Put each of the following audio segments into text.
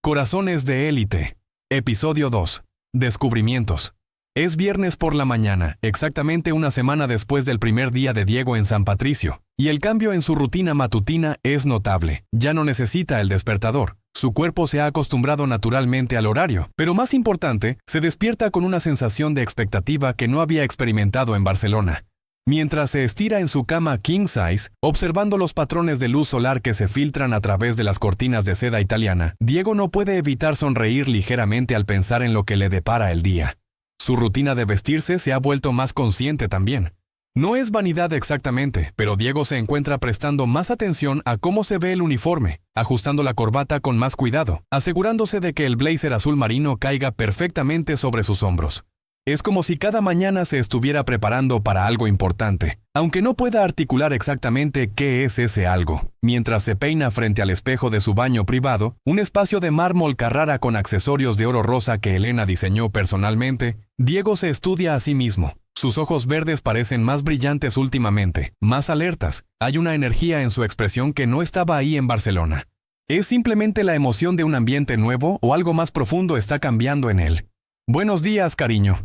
Corazones de élite. Episodio 2. Descubrimientos. Es viernes por la mañana, exactamente una semana después del primer día de Diego en San Patricio, y el cambio en su rutina matutina es notable. Ya no necesita el despertador. Su cuerpo se ha acostumbrado naturalmente al horario, pero más importante, se despierta con una sensación de expectativa que no había experimentado en Barcelona. Mientras se estira en su cama king size, observando los patrones de luz solar que se filtran a través de las cortinas de seda italiana, Diego no puede evitar sonreír ligeramente al pensar en lo que le depara el día. Su rutina de vestirse se ha vuelto más consciente también. No es vanidad exactamente, pero Diego se encuentra prestando más atención a cómo se ve el uniforme, ajustando la corbata con más cuidado, asegurándose de que el blazer azul marino caiga perfectamente sobre sus hombros. Es como si cada mañana se estuviera preparando para algo importante, aunque no pueda articular exactamente qué es ese algo. Mientras se peina frente al espejo de su baño privado, un espacio de mármol Carrara con accesorios de oro rosa que Elena diseñó personalmente, Diego se estudia a sí mismo. Sus ojos verdes parecen más brillantes últimamente, más alertas. Hay una energía en su expresión que no estaba ahí en Barcelona. ¿Es simplemente la emoción de un ambiente nuevo o algo más profundo está cambiando en él? Buenos días, cariño.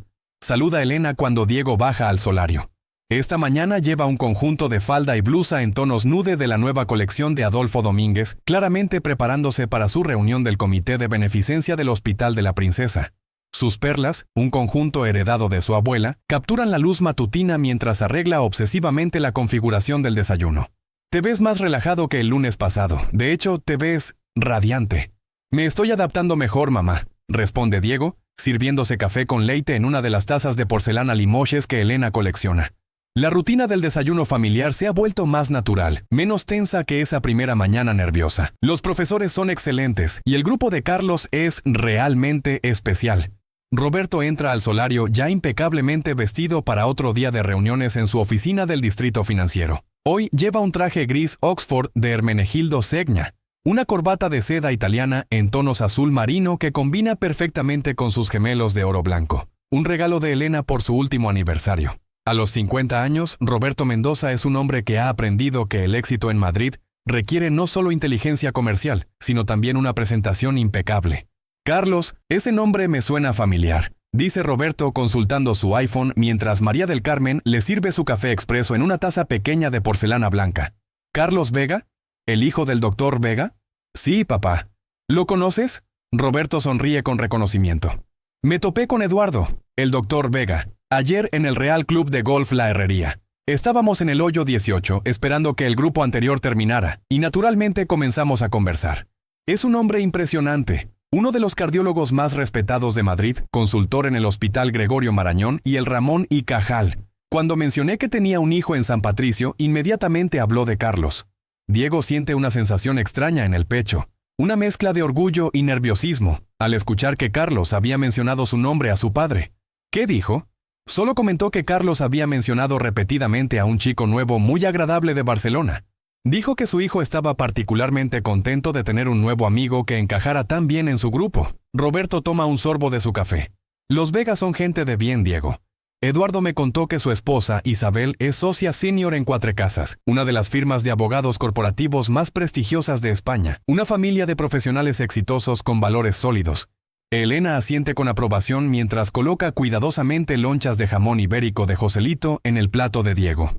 Saluda Elena cuando Diego baja al solario. Esta mañana lleva un conjunto de falda y blusa en tonos nude de la nueva colección de Adolfo Domínguez, claramente preparándose para su reunión del Comité de Beneficencia del Hospital de la Princesa. Sus perlas, un conjunto heredado de su abuela, capturan la luz matutina mientras arregla obsesivamente la configuración del desayuno. Te ves más relajado que el lunes pasado. De hecho, te ves radiante. Me estoy adaptando mejor, mamá, responde Diego, sirviéndose café con leite en una de las tazas de porcelana Limoges que Elena colecciona. La rutina del desayuno familiar se ha vuelto más natural, menos tensa que esa primera mañana nerviosa. Los profesores son excelentes y el grupo de Carlos es realmente especial. Roberto entra al solario ya impecablemente vestido para otro día de reuniones en su oficina del distrito financiero. Hoy lleva un traje gris Oxford de Hermenegildo Segna, una corbata de seda italiana en tonos azul marino que combina perfectamente con sus gemelos de oro blanco. Un regalo de Elena por su último aniversario. A los 50 años, Roberto Mendoza es un hombre que ha aprendido que el éxito en Madrid requiere no solo inteligencia comercial, sino también una presentación impecable. Carlos, ese nombre me suena familiar, dice Roberto consultando su iPhone mientras María del Carmen le sirve su café expreso en una taza pequeña de porcelana blanca. ¿Carlos Vega? ¿El hijo del doctor Vega? Sí, papá. ¿Lo conoces? Roberto sonríe con reconocimiento. Me topé con Eduardo, el doctor Vega, ayer en el Real Club de Golf La Herrería. Estábamos en el hoyo 18 esperando que el grupo anterior terminara, y naturalmente comenzamos a conversar. Es un hombre impresionante, uno de los cardiólogos más respetados de Madrid, consultor en el Hospital Gregorio Marañón y el Ramón y Cajal. Cuando mencioné que tenía un hijo en San Patricio, inmediatamente habló de Carlos. Diego siente una sensación extraña en el pecho, una mezcla de orgullo y nerviosismo, al escuchar que Carlos había mencionado su nombre a su padre. ¿Qué dijo? Solo comentó que Carlos había mencionado repetidamente a un chico nuevo muy agradable de Barcelona. Dijo que su hijo estaba particularmente contento de tener un nuevo amigo que encajara tan bien en su grupo. Roberto toma un sorbo de su café. Los Vegas son gente de bien, Diego. Eduardo me contó que su esposa, Isabel, es socia senior en Cuatrecasas, una de las firmas de abogados corporativos más prestigiosas de España, una familia de profesionales exitosos con valores sólidos. Elena asiente con aprobación mientras coloca cuidadosamente lonchas de jamón ibérico de Joselito en el plato de Diego.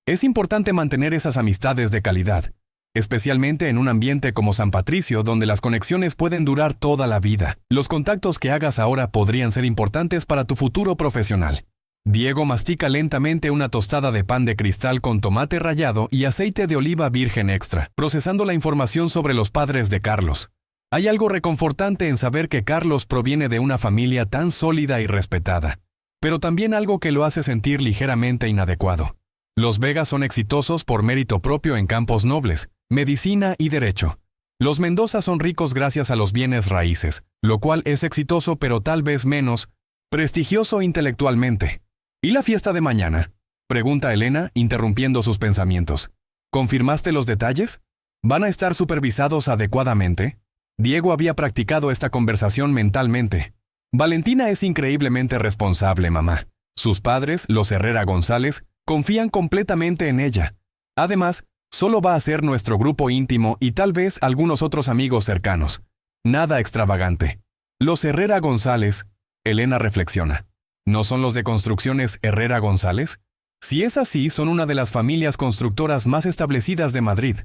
Es importante mantener esas amistades de calidad, especialmente en un ambiente como San Patricio donde las conexiones pueden durar toda la vida. Los contactos que hagas ahora podrían ser importantes para tu futuro profesional. Diego mastica lentamente una tostada de pan de cristal con tomate rallado y aceite de oliva virgen extra, procesando la información sobre los padres de Carlos. Hay algo reconfortante en saber que Carlos proviene de una familia tan sólida y respetada, pero también algo que lo hace sentir ligeramente inadecuado. Los Vegas son exitosos por mérito propio en campos nobles, medicina y derecho. Los Mendoza son ricos gracias a los bienes raíces, lo cual es exitoso pero tal vez menos prestigioso intelectualmente. ¿Y la fiesta de mañana? Pregunta Elena, interrumpiendo sus pensamientos. ¿Confirmaste los detalles? ¿Van a estar supervisados adecuadamente? Diego había practicado esta conversación mentalmente. Valentina es increíblemente responsable, mamá. Sus padres, los Herrera González, confían completamente en ella. Además, solo va a ser nuestro grupo íntimo y tal vez algunos otros amigos cercanos. Nada extravagante. Los Herrera González, Elena reflexiona. ¿No son los de Construcciones Herrera González? Si es así, son una de las familias constructoras más establecidas de Madrid.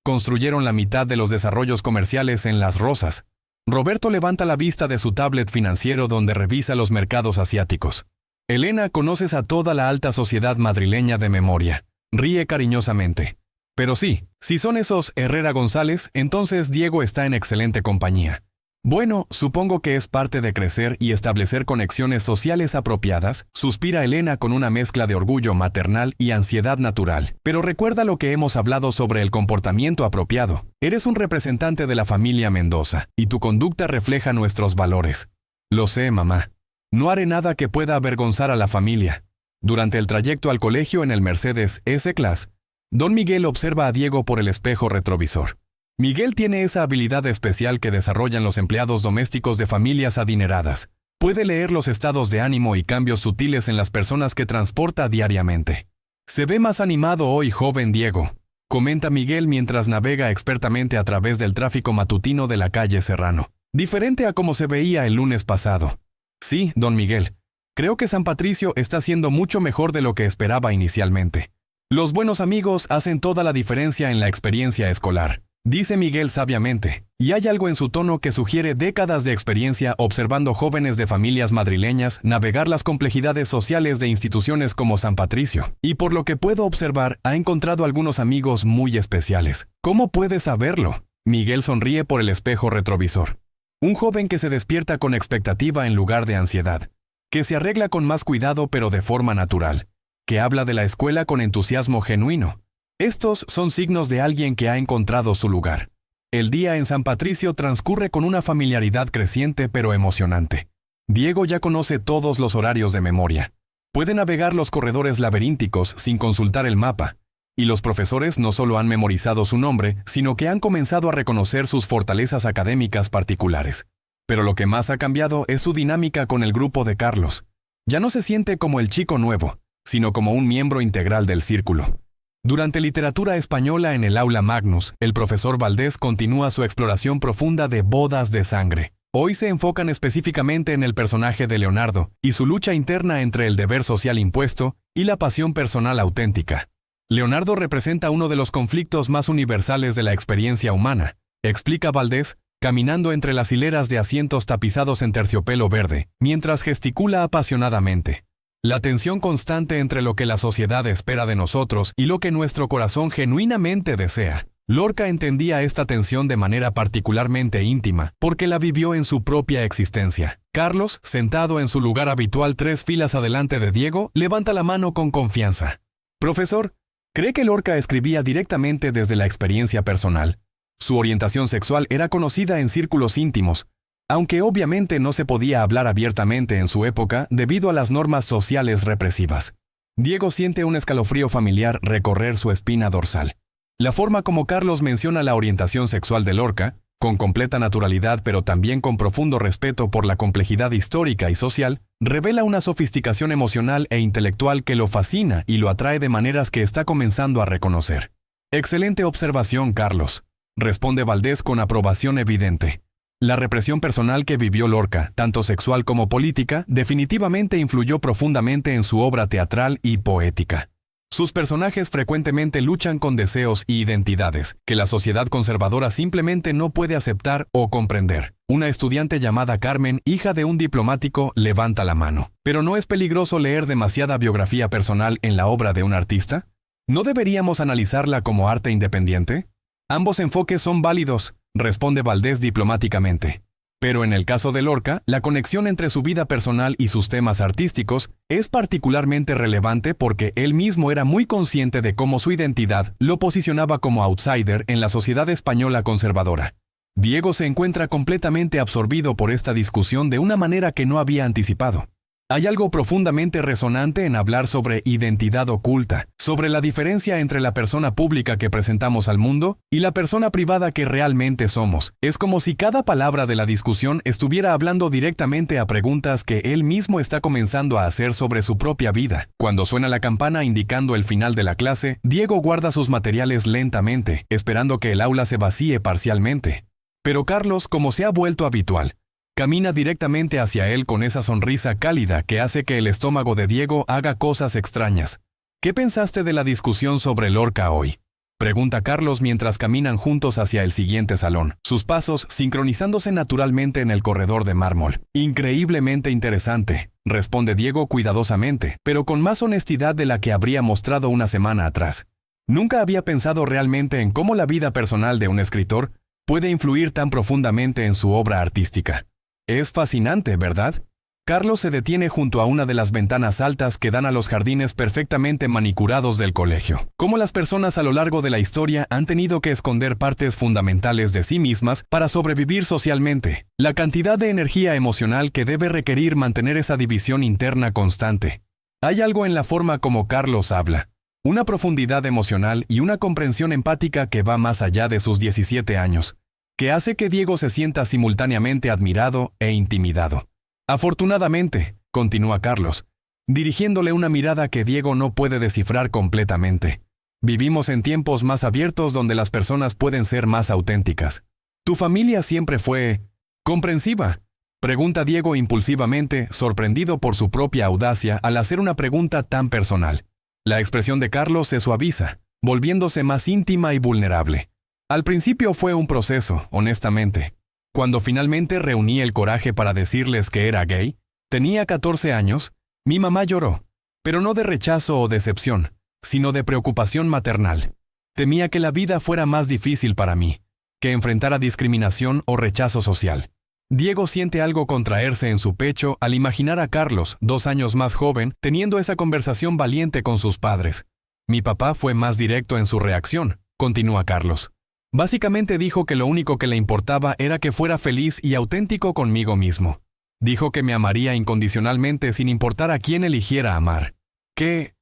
Construyeron la mitad de los desarrollos comerciales en Las Rozas. Roberto levanta la vista de su tablet financiero donde revisa los mercados asiáticos. Elena, conoces a toda la alta sociedad madrileña de memoria. Ríe cariñosamente. Pero sí, si son esos Herrera González, entonces Diego está en excelente compañía. Bueno, supongo que es parte de crecer y establecer conexiones sociales apropiadas, suspira Elena con una mezcla de orgullo maternal y ansiedad natural. Pero recuerda lo que hemos hablado sobre el comportamiento apropiado. Eres un representante de la familia Mendoza, y tu conducta refleja nuestros valores. Lo sé, mamá. No haré nada que pueda avergonzar a la familia. Durante el trayecto al colegio en el Mercedes S-Class, Don Miguel observa a Diego por el espejo retrovisor. Miguel tiene esa habilidad especial que desarrollan los empleados domésticos de familias adineradas. Puede leer los estados de ánimo y cambios sutiles en las personas que transporta diariamente. Se ve más animado hoy, joven Diego, comenta Miguel mientras navega expertamente a través del tráfico matutino de la calle Serrano. Diferente a como se veía el lunes pasado. Sí, don Miguel. Creo que San Patricio está siendo mucho mejor de lo que esperaba inicialmente. Los buenos amigos hacen toda la diferencia en la experiencia escolar. Dice Miguel sabiamente, y hay algo en su tono que sugiere décadas de experiencia observando jóvenes de familias madrileñas navegar las complejidades sociales de instituciones como San Patricio, y por lo que puedo observar, ha encontrado algunos amigos muy especiales. ¿Cómo puede saberlo? Miguel sonríe por el espejo retrovisor. Un joven que se despierta con expectativa en lugar de ansiedad, que se arregla con más cuidado pero de forma natural, que habla de la escuela con entusiasmo genuino. Estos son signos de alguien que ha encontrado su lugar. El día en San Patricio transcurre con una familiaridad creciente pero emocionante. Diego ya conoce todos los horarios de memoria. Puede navegar los corredores laberínticos sin consultar el mapa. Y los profesores no solo han memorizado su nombre, sino que han comenzado a reconocer sus fortalezas académicas particulares. Pero lo que más ha cambiado es su dinámica con el grupo de Carlos. Ya no se siente como el chico nuevo, sino como un miembro integral del círculo. Durante literatura española en el aula Magnus, el profesor Valdés continúa su exploración profunda de Bodas de Sangre. Hoy se enfocan específicamente en el personaje de Leonardo y su lucha interna entre el deber social impuesto y la pasión personal auténtica. Leonardo representa uno de los conflictos más universales de la experiencia humana, explica Valdés, caminando entre las hileras de asientos tapizados en terciopelo verde, mientras gesticula apasionadamente. La tensión constante entre lo que la sociedad espera de nosotros y lo que nuestro corazón genuinamente desea. Lorca entendía esta tensión de manera particularmente íntima, porque la vivió en su propia existencia. Carlos, sentado en su lugar habitual 3 filas adelante de Diego, levanta la mano con confianza. Profesor, ¿cree que Lorca escribía directamente desde la experiencia personal? Su orientación sexual era conocida en círculos íntimos, aunque obviamente no se podía hablar abiertamente en su época debido a las normas sociales represivas. Diego siente un escalofrío familiar recorrer su espina dorsal. La forma como Carlos menciona la orientación sexual de Lorca, con completa naturalidad pero también con profundo respeto por la complejidad histórica y social, revela una sofisticación emocional e intelectual que lo fascina y lo atrae de maneras que está comenzando a reconocer. Excelente observación, Carlos, responde Valdés con aprobación evidente. La represión personal que vivió Lorca, tanto sexual como política, definitivamente influyó profundamente en su obra teatral y poética. Sus personajes frecuentemente luchan con deseos y identidades que la sociedad conservadora simplemente no puede aceptar o comprender. Una estudiante llamada Carmen, hija de un diplomático, levanta la mano. ¿Pero no es peligroso leer demasiada biografía personal en la obra de un artista? ¿No deberíamos analizarla como arte independiente? Ambos enfoques son válidos, responde Valdés diplomáticamente. Pero en el caso de Lorca, la conexión entre su vida personal y sus temas artísticos es particularmente relevante porque él mismo era muy consciente de cómo su identidad lo posicionaba como outsider en la sociedad española conservadora. Diego se encuentra completamente absorbido por esta discusión de una manera que no había anticipado. Hay algo profundamente resonante en hablar sobre identidad oculta, sobre la diferencia entre la persona pública que presentamos al mundo y la persona privada que realmente somos. Es como si cada palabra de la discusión estuviera hablando directamente a preguntas que él mismo está comenzando a hacer sobre su propia vida. Cuando suena la campana indicando el final de la clase, Diego guarda sus materiales lentamente, esperando que el aula se vacíe parcialmente. Pero Carlos, como se ha vuelto habitual, camina directamente hacia él con esa sonrisa cálida que hace que el estómago de Diego haga cosas extrañas. ¿Qué pensaste de la discusión sobre Lorca hoy?, pregunta Carlos mientras caminan juntos hacia el siguiente salón, sus pasos sincronizándose naturalmente en el corredor de mármol. Increíblemente interesante, responde Diego cuidadosamente, pero con más honestidad de la que habría mostrado una semana atrás. Nunca había pensado realmente en cómo la vida personal de un escritor puede influir tan profundamente en su obra artística. Es fascinante, ¿verdad? Carlos se detiene junto a una de las ventanas altas que dan a los jardines perfectamente manicurados del colegio. Cómo las personas a lo largo de la historia han tenido que esconder partes fundamentales de sí mismas para sobrevivir socialmente. La cantidad de energía emocional que debe requerir mantener esa división interna constante. Hay algo en la forma como Carlos habla. Una profundidad emocional y una comprensión empática que va más allá de sus 17 años, que hace que Diego se sienta simultáneamente admirado e intimidado. Afortunadamente, continúa Carlos, dirigiéndole una mirada que Diego no puede descifrar completamente. Vivimos en tiempos más abiertos donde las personas pueden ser más auténticas. ¿Tu familia siempre fue comprensiva?, pregunta Diego impulsivamente, sorprendido por su propia audacia al hacer una pregunta tan personal. La expresión de Carlos se suaviza, volviéndose más íntima y vulnerable. Al principio fue un proceso, honestamente. Cuando finalmente reuní el coraje para decirles que era gay, tenía 14 años, mi mamá lloró, pero no de rechazo o decepción, sino de preocupación maternal. Temía que la vida fuera más difícil para mí, que enfrentara discriminación o rechazo social. Diego siente algo contraerse en su pecho al imaginar a Carlos, 2 años más joven, teniendo esa conversación valiente con sus padres. Mi papá fue más directo en su reacción, continúa Carlos. Básicamente dijo que lo único que le importaba era que fuera feliz y auténtico conmigo mismo. Dijo que me amaría incondicionalmente sin importar a quién eligiera amar. ¡Qué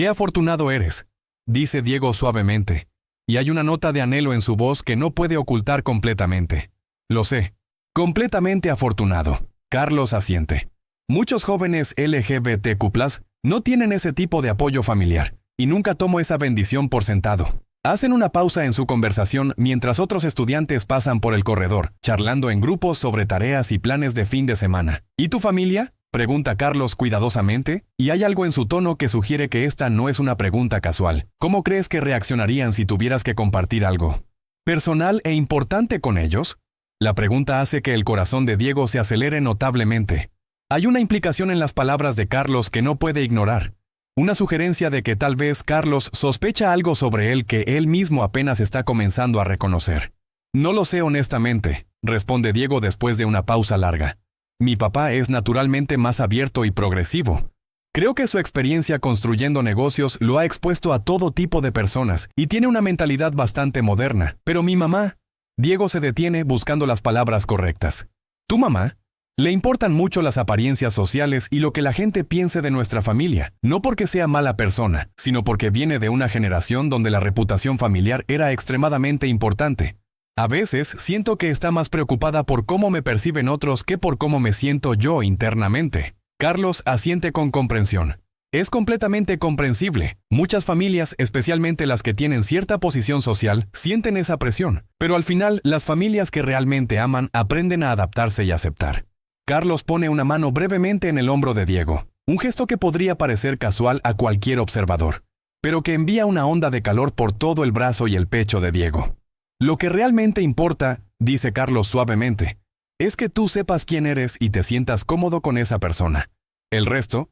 afortunado eres!, dice Diego suavemente, y hay una nota de anhelo en su voz que no puede ocultar completamente. Lo sé. Completamente afortunado. Carlos asiente. Muchos jóvenes LGBTQ+ no tienen ese tipo de apoyo familiar, y nunca tomo esa bendición por sentado. Hacen una pausa en su conversación mientras otros estudiantes pasan por el corredor, charlando en grupos sobre tareas y planes de fin de semana. ¿Y tu familia?, pregunta Carlos cuidadosamente, y hay algo en su tono que sugiere que esta no es una pregunta casual. ¿Cómo crees que reaccionarían si tuvieras que compartir algo personal e importante con ellos? La pregunta hace que el corazón de Diego se acelere notablemente. Hay una implicación en las palabras de Carlos que no puede ignorar. Una sugerencia de que tal vez Carlos sospecha algo sobre él que él mismo apenas está comenzando a reconocer. No lo sé honestamente, responde Diego después de una pausa larga. Mi papá es naturalmente más abierto y progresivo. Creo que su experiencia construyendo negocios lo ha expuesto a todo tipo de personas y tiene una mentalidad bastante moderna. Pero mi mamá... Diego se detiene buscando las palabras correctas. ¿Tu mamá? Le importan mucho las apariencias sociales y lo que la gente piense de nuestra familia, no porque sea mala persona, sino porque viene de una generación donde la reputación familiar era extremadamente importante. A veces siento que está más preocupada por cómo me perciben otros que por cómo me siento yo internamente. Carlos asiente con comprensión. Es completamente comprensible. Muchas familias, especialmente las que tienen cierta posición social, sienten esa presión, pero al final las familias que realmente aman aprenden a adaptarse y aceptar. Carlos pone una mano brevemente en el hombro de Diego, un gesto que podría parecer casual a cualquier observador, pero que envía una onda de calor por todo el brazo y el pecho de Diego. Lo que realmente importa, dice Carlos suavemente, es que tú sepas quién eres y te sientas cómodo con esa persona. El resto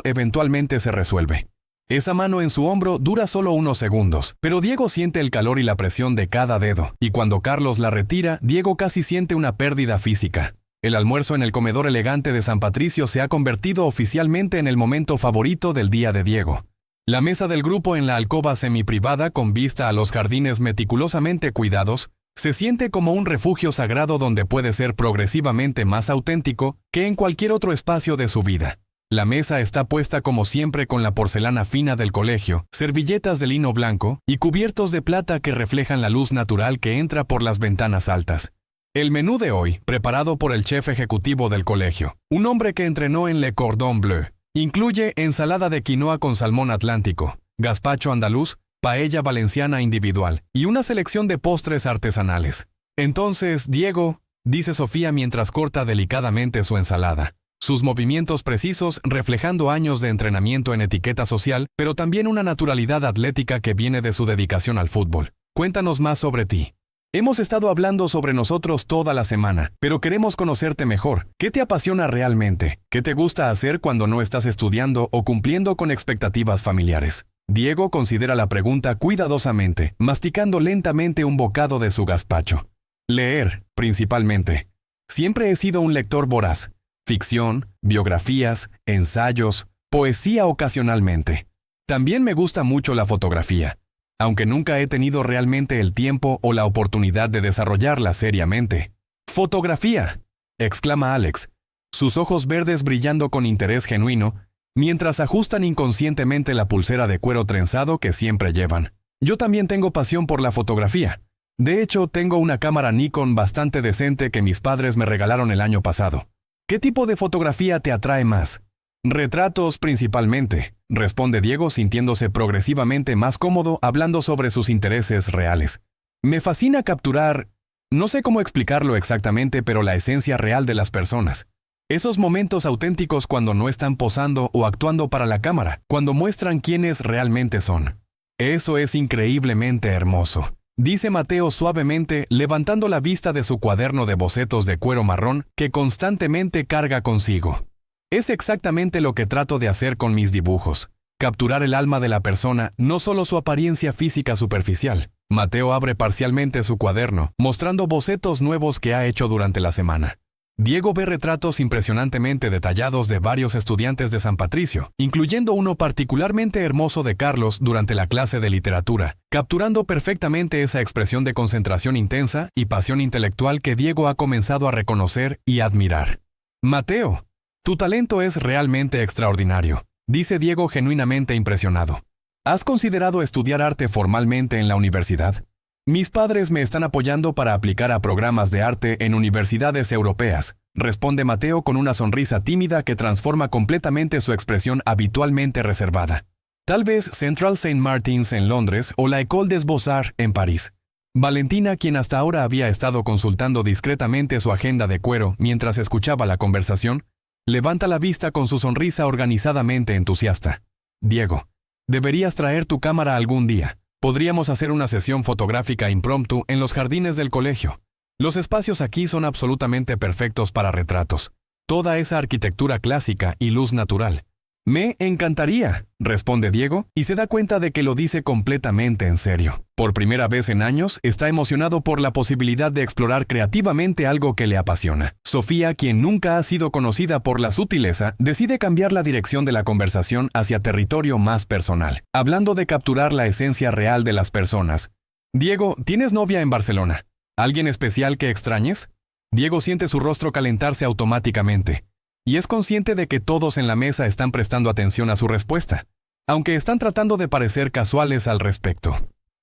eventualmente se resuelve. Esa mano en su hombro dura solo unos segundos, pero Diego siente el calor y la presión de cada dedo, y cuando Carlos la retira, Diego casi siente una pérdida física. El almuerzo en el comedor elegante de San Patricio se ha convertido oficialmente en el momento favorito del día de Diego. La mesa del grupo en la alcoba semiprivada con vista a los jardines meticulosamente cuidados, se siente como un refugio sagrado donde puede ser progresivamente más auténtico que en cualquier otro espacio de su vida. La mesa está puesta como siempre con la porcelana fina del colegio, servilletas de lino blanco y cubiertos de plata que reflejan la luz natural que entra por las ventanas altas. El menú de hoy, preparado por el chef ejecutivo del colegio, un hombre que entrenó en Le Cordon Bleu, incluye ensalada de quinoa con salmón atlántico, gazpacho andaluz, paella valenciana individual y una selección de postres artesanales. Entonces, Diego, dice Sofía mientras corta delicadamente su ensalada. Sus movimientos precisos reflejando años de entrenamiento en etiqueta social, pero también una naturalidad atlética que viene de su dedicación al fútbol. Cuéntanos más sobre ti. Hemos estado hablando sobre nosotros toda la semana, pero queremos conocerte mejor. ¿Qué te apasiona realmente? ¿Qué te gusta hacer cuando no estás estudiando o cumpliendo con expectativas familiares? Diego considera la pregunta cuidadosamente, masticando lentamente un bocado de su gazpacho. Leer, principalmente. Siempre he sido un lector voraz. Ficción, biografías, ensayos, poesía ocasionalmente. También me gusta mucho la fotografía, aunque nunca he tenido realmente el tiempo o la oportunidad de desarrollarla seriamente. ¡Fotografía!, exclama Alex, sus ojos verdes brillando con interés genuino, mientras ajustan inconscientemente la pulsera de cuero trenzado que siempre llevan. Yo también tengo pasión por la fotografía. De hecho, tengo una cámara Nikon bastante decente que mis padres me regalaron el año pasado. ¿Qué tipo de fotografía te atrae más? Retratos principalmente, responde Diego sintiéndose progresivamente más cómodo hablando sobre sus intereses reales. Me fascina capturar, no sé cómo explicarlo exactamente, pero la esencia real de las personas. Esos momentos auténticos cuando no están posando o actuando para la cámara, cuando muestran quiénes realmente son. Eso es increíblemente hermoso, dice Mateo suavemente, levantando la vista de su cuaderno de bocetos de cuero marrón que constantemente carga consigo. Es exactamente lo que trato de hacer con mis dibujos. Capturar el alma de la persona, no solo su apariencia física superficial. Mateo abre parcialmente su cuaderno, mostrando bocetos nuevos que ha hecho durante la semana. Diego ve retratos impresionantemente detallados de varios estudiantes de San Patricio, incluyendo uno particularmente hermoso de Carlos durante la clase de literatura, capturando perfectamente esa expresión de concentración intensa y pasión intelectual que Diego ha comenzado a reconocer y admirar. Mateo, tu talento es realmente extraordinario, dice Diego genuinamente impresionado. ¿Has considerado estudiar arte formalmente en la universidad? Mis padres me están apoyando para aplicar a programas de arte en universidades europeas, responde Mateo con una sonrisa tímida que transforma completamente su expresión habitualmente reservada. Tal vez Central St. Martin's en Londres o la École des Beaux-Arts en París. Valentina, quien hasta ahora había estado consultando discretamente su agenda de cuero mientras escuchaba la conversación, levanta la vista con su sonrisa organizadamente entusiasta. Diego, deberías traer tu cámara algún día. Podríamos hacer una sesión fotográfica impromptu en los jardines del colegio. Los espacios aquí son absolutamente perfectos para retratos. Toda esa arquitectura clásica y luz natural. Me encantaría, responde Diego, y se da cuenta de que lo dice completamente en serio. Por primera vez en años, está emocionado por la posibilidad de explorar creativamente algo que le apasiona. Sofía, quien nunca ha sido conocida por la sutileza, decide cambiar la dirección de la conversación hacia territorio más personal, hablando de capturar la esencia real de las personas. Diego, ¿tienes novia en Barcelona? ¿Alguien especial que extrañes? Diego siente su rostro calentarse automáticamente. Y es consciente de que todos en la mesa están prestando atención a su respuesta, aunque están tratando de parecer casuales al respecto.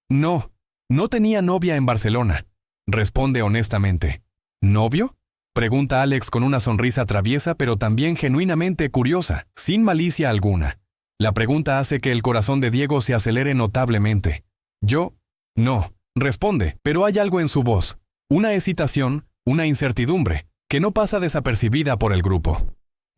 No, no tenía novia en Barcelona, responde honestamente. ¿Novio?, pregunta Alex con una sonrisa traviesa pero también genuinamente curiosa, sin malicia alguna. La pregunta hace que el corazón de Diego se acelere notablemente. Yo, no, responde, pero hay algo en su voz, una hesitación, una incertidumbre, que no pasa desapercibida por el grupo.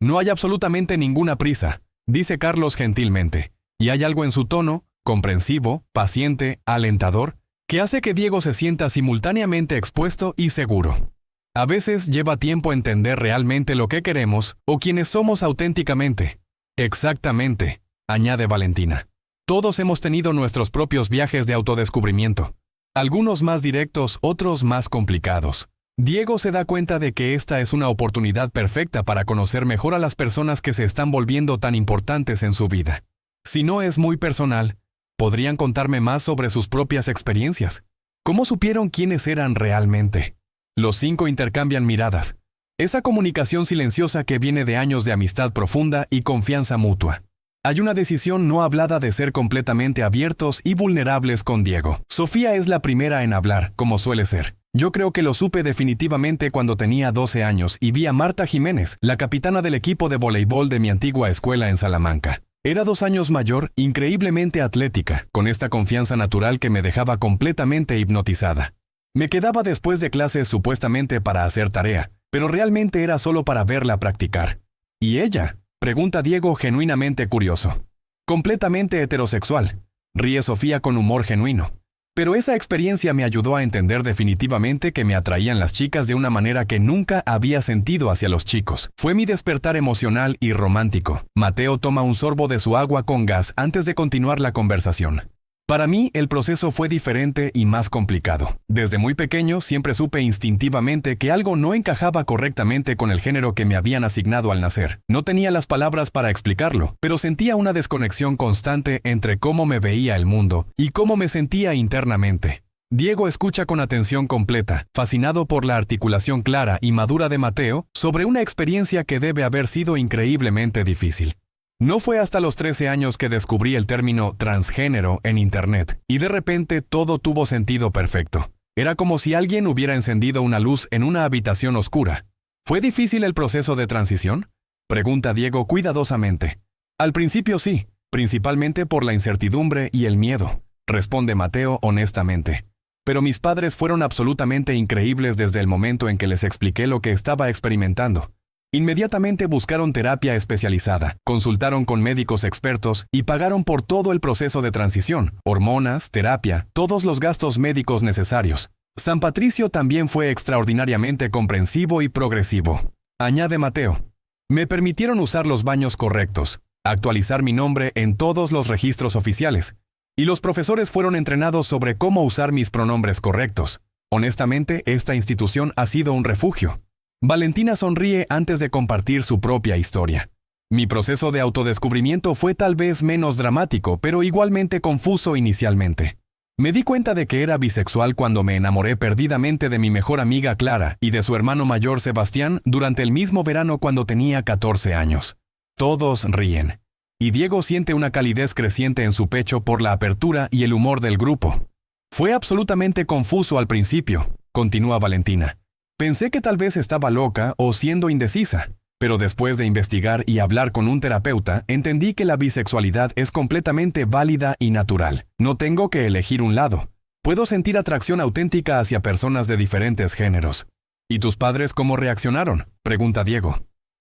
No hay absolutamente ninguna prisa, dice Carlos gentilmente, y hay algo en su tono, comprensivo, paciente, alentador, que hace que Diego se sienta simultáneamente expuesto y seguro. A veces lleva tiempo entender realmente lo que queremos o quienes somos auténticamente. Exactamente, añade Valentina. Todos hemos tenido nuestros propios viajes de autodescubrimiento, algunos más directos, otros más complicados. Diego se da cuenta de que esta es una oportunidad perfecta para conocer mejor a las personas que se están volviendo tan importantes en su vida. Si no es muy personal, ¿podrían contarme más sobre sus propias experiencias? ¿Cómo supieron quiénes eran realmente? Los 5 intercambian miradas. Esa comunicación silenciosa que viene de años de amistad profunda y confianza mutua. Hay una decisión no hablada de ser completamente abiertos y vulnerables con Diego. Sofía es la primera en hablar, como suele ser. Yo creo que lo supe definitivamente cuando tenía 12 años y vi a Marta Jiménez, la capitana del equipo de voleibol de mi antigua escuela en Salamanca. Era 2 años mayor, increíblemente atlética, con esta confianza natural que me dejaba completamente hipnotizada. Me quedaba después de clases supuestamente para hacer tarea, pero realmente era solo para verla practicar. ¿Y ella?, pregunta Diego genuinamente curioso. Completamente heterosexual, ríe Sofía con humor genuino. Pero esa experiencia me ayudó a entender definitivamente que me atraían las chicas de una manera que nunca había sentido hacia los chicos. Fue mi despertar emocional y romántico. Mateo toma un sorbo de su agua con gas antes de continuar la conversación. Para mí, el proceso fue diferente y más complicado. Desde muy pequeño siempre supe instintivamente que algo no encajaba correctamente con el género que me habían asignado al nacer. No tenía las palabras para explicarlo, pero sentía una desconexión constante entre cómo me veía el mundo y cómo me sentía internamente. Diego escucha con atención completa, fascinado por la articulación clara y madura de Mateo sobre una experiencia que debe haber sido increíblemente difícil. No fue hasta los 13 años que descubrí el término transgénero en Internet, y de repente todo tuvo sentido perfecto. Era como si alguien hubiera encendido una luz en una habitación oscura. ¿Fue difícil el proceso de transición?, pregunta Diego cuidadosamente. Al principio sí, principalmente por la incertidumbre y el miedo, responde Mateo honestamente. Pero mis padres fueron absolutamente increíbles desde el momento en que les expliqué lo que estaba experimentando. Inmediatamente buscaron terapia especializada, consultaron con médicos expertos y pagaron por todo el proceso de transición, hormonas, terapia, todos los gastos médicos necesarios. San Patricio también fue extraordinariamente comprensivo y progresivo. Añade Mateo. Me permitieron usar los baños correctos, actualizar mi nombre en todos los registros oficiales, y los profesores fueron entrenados sobre cómo usar mis pronombres correctos. Honestamente, esta institución ha sido un refugio. Valentina sonríe antes de compartir su propia historia. Mi proceso de autodescubrimiento fue tal vez menos dramático, pero igualmente confuso inicialmente. Me di cuenta de que era bisexual cuando me enamoré perdidamente de mi mejor amiga Clara y de su hermano mayor Sebastián durante el mismo verano cuando tenía 14 años. Todos ríen. Y Diego siente una calidez creciente en su pecho por la apertura y el humor del grupo. Fue absolutamente confuso al principio, continúa Valentina. Pensé que tal vez estaba loca o siendo indecisa, pero después de investigar y hablar con un terapeuta, entendí que la bisexualidad es completamente válida y natural. No tengo que elegir un lado. Puedo sentir atracción auténtica hacia personas de diferentes géneros. ¿Y tus padres cómo reaccionaron?, pregunta Diego.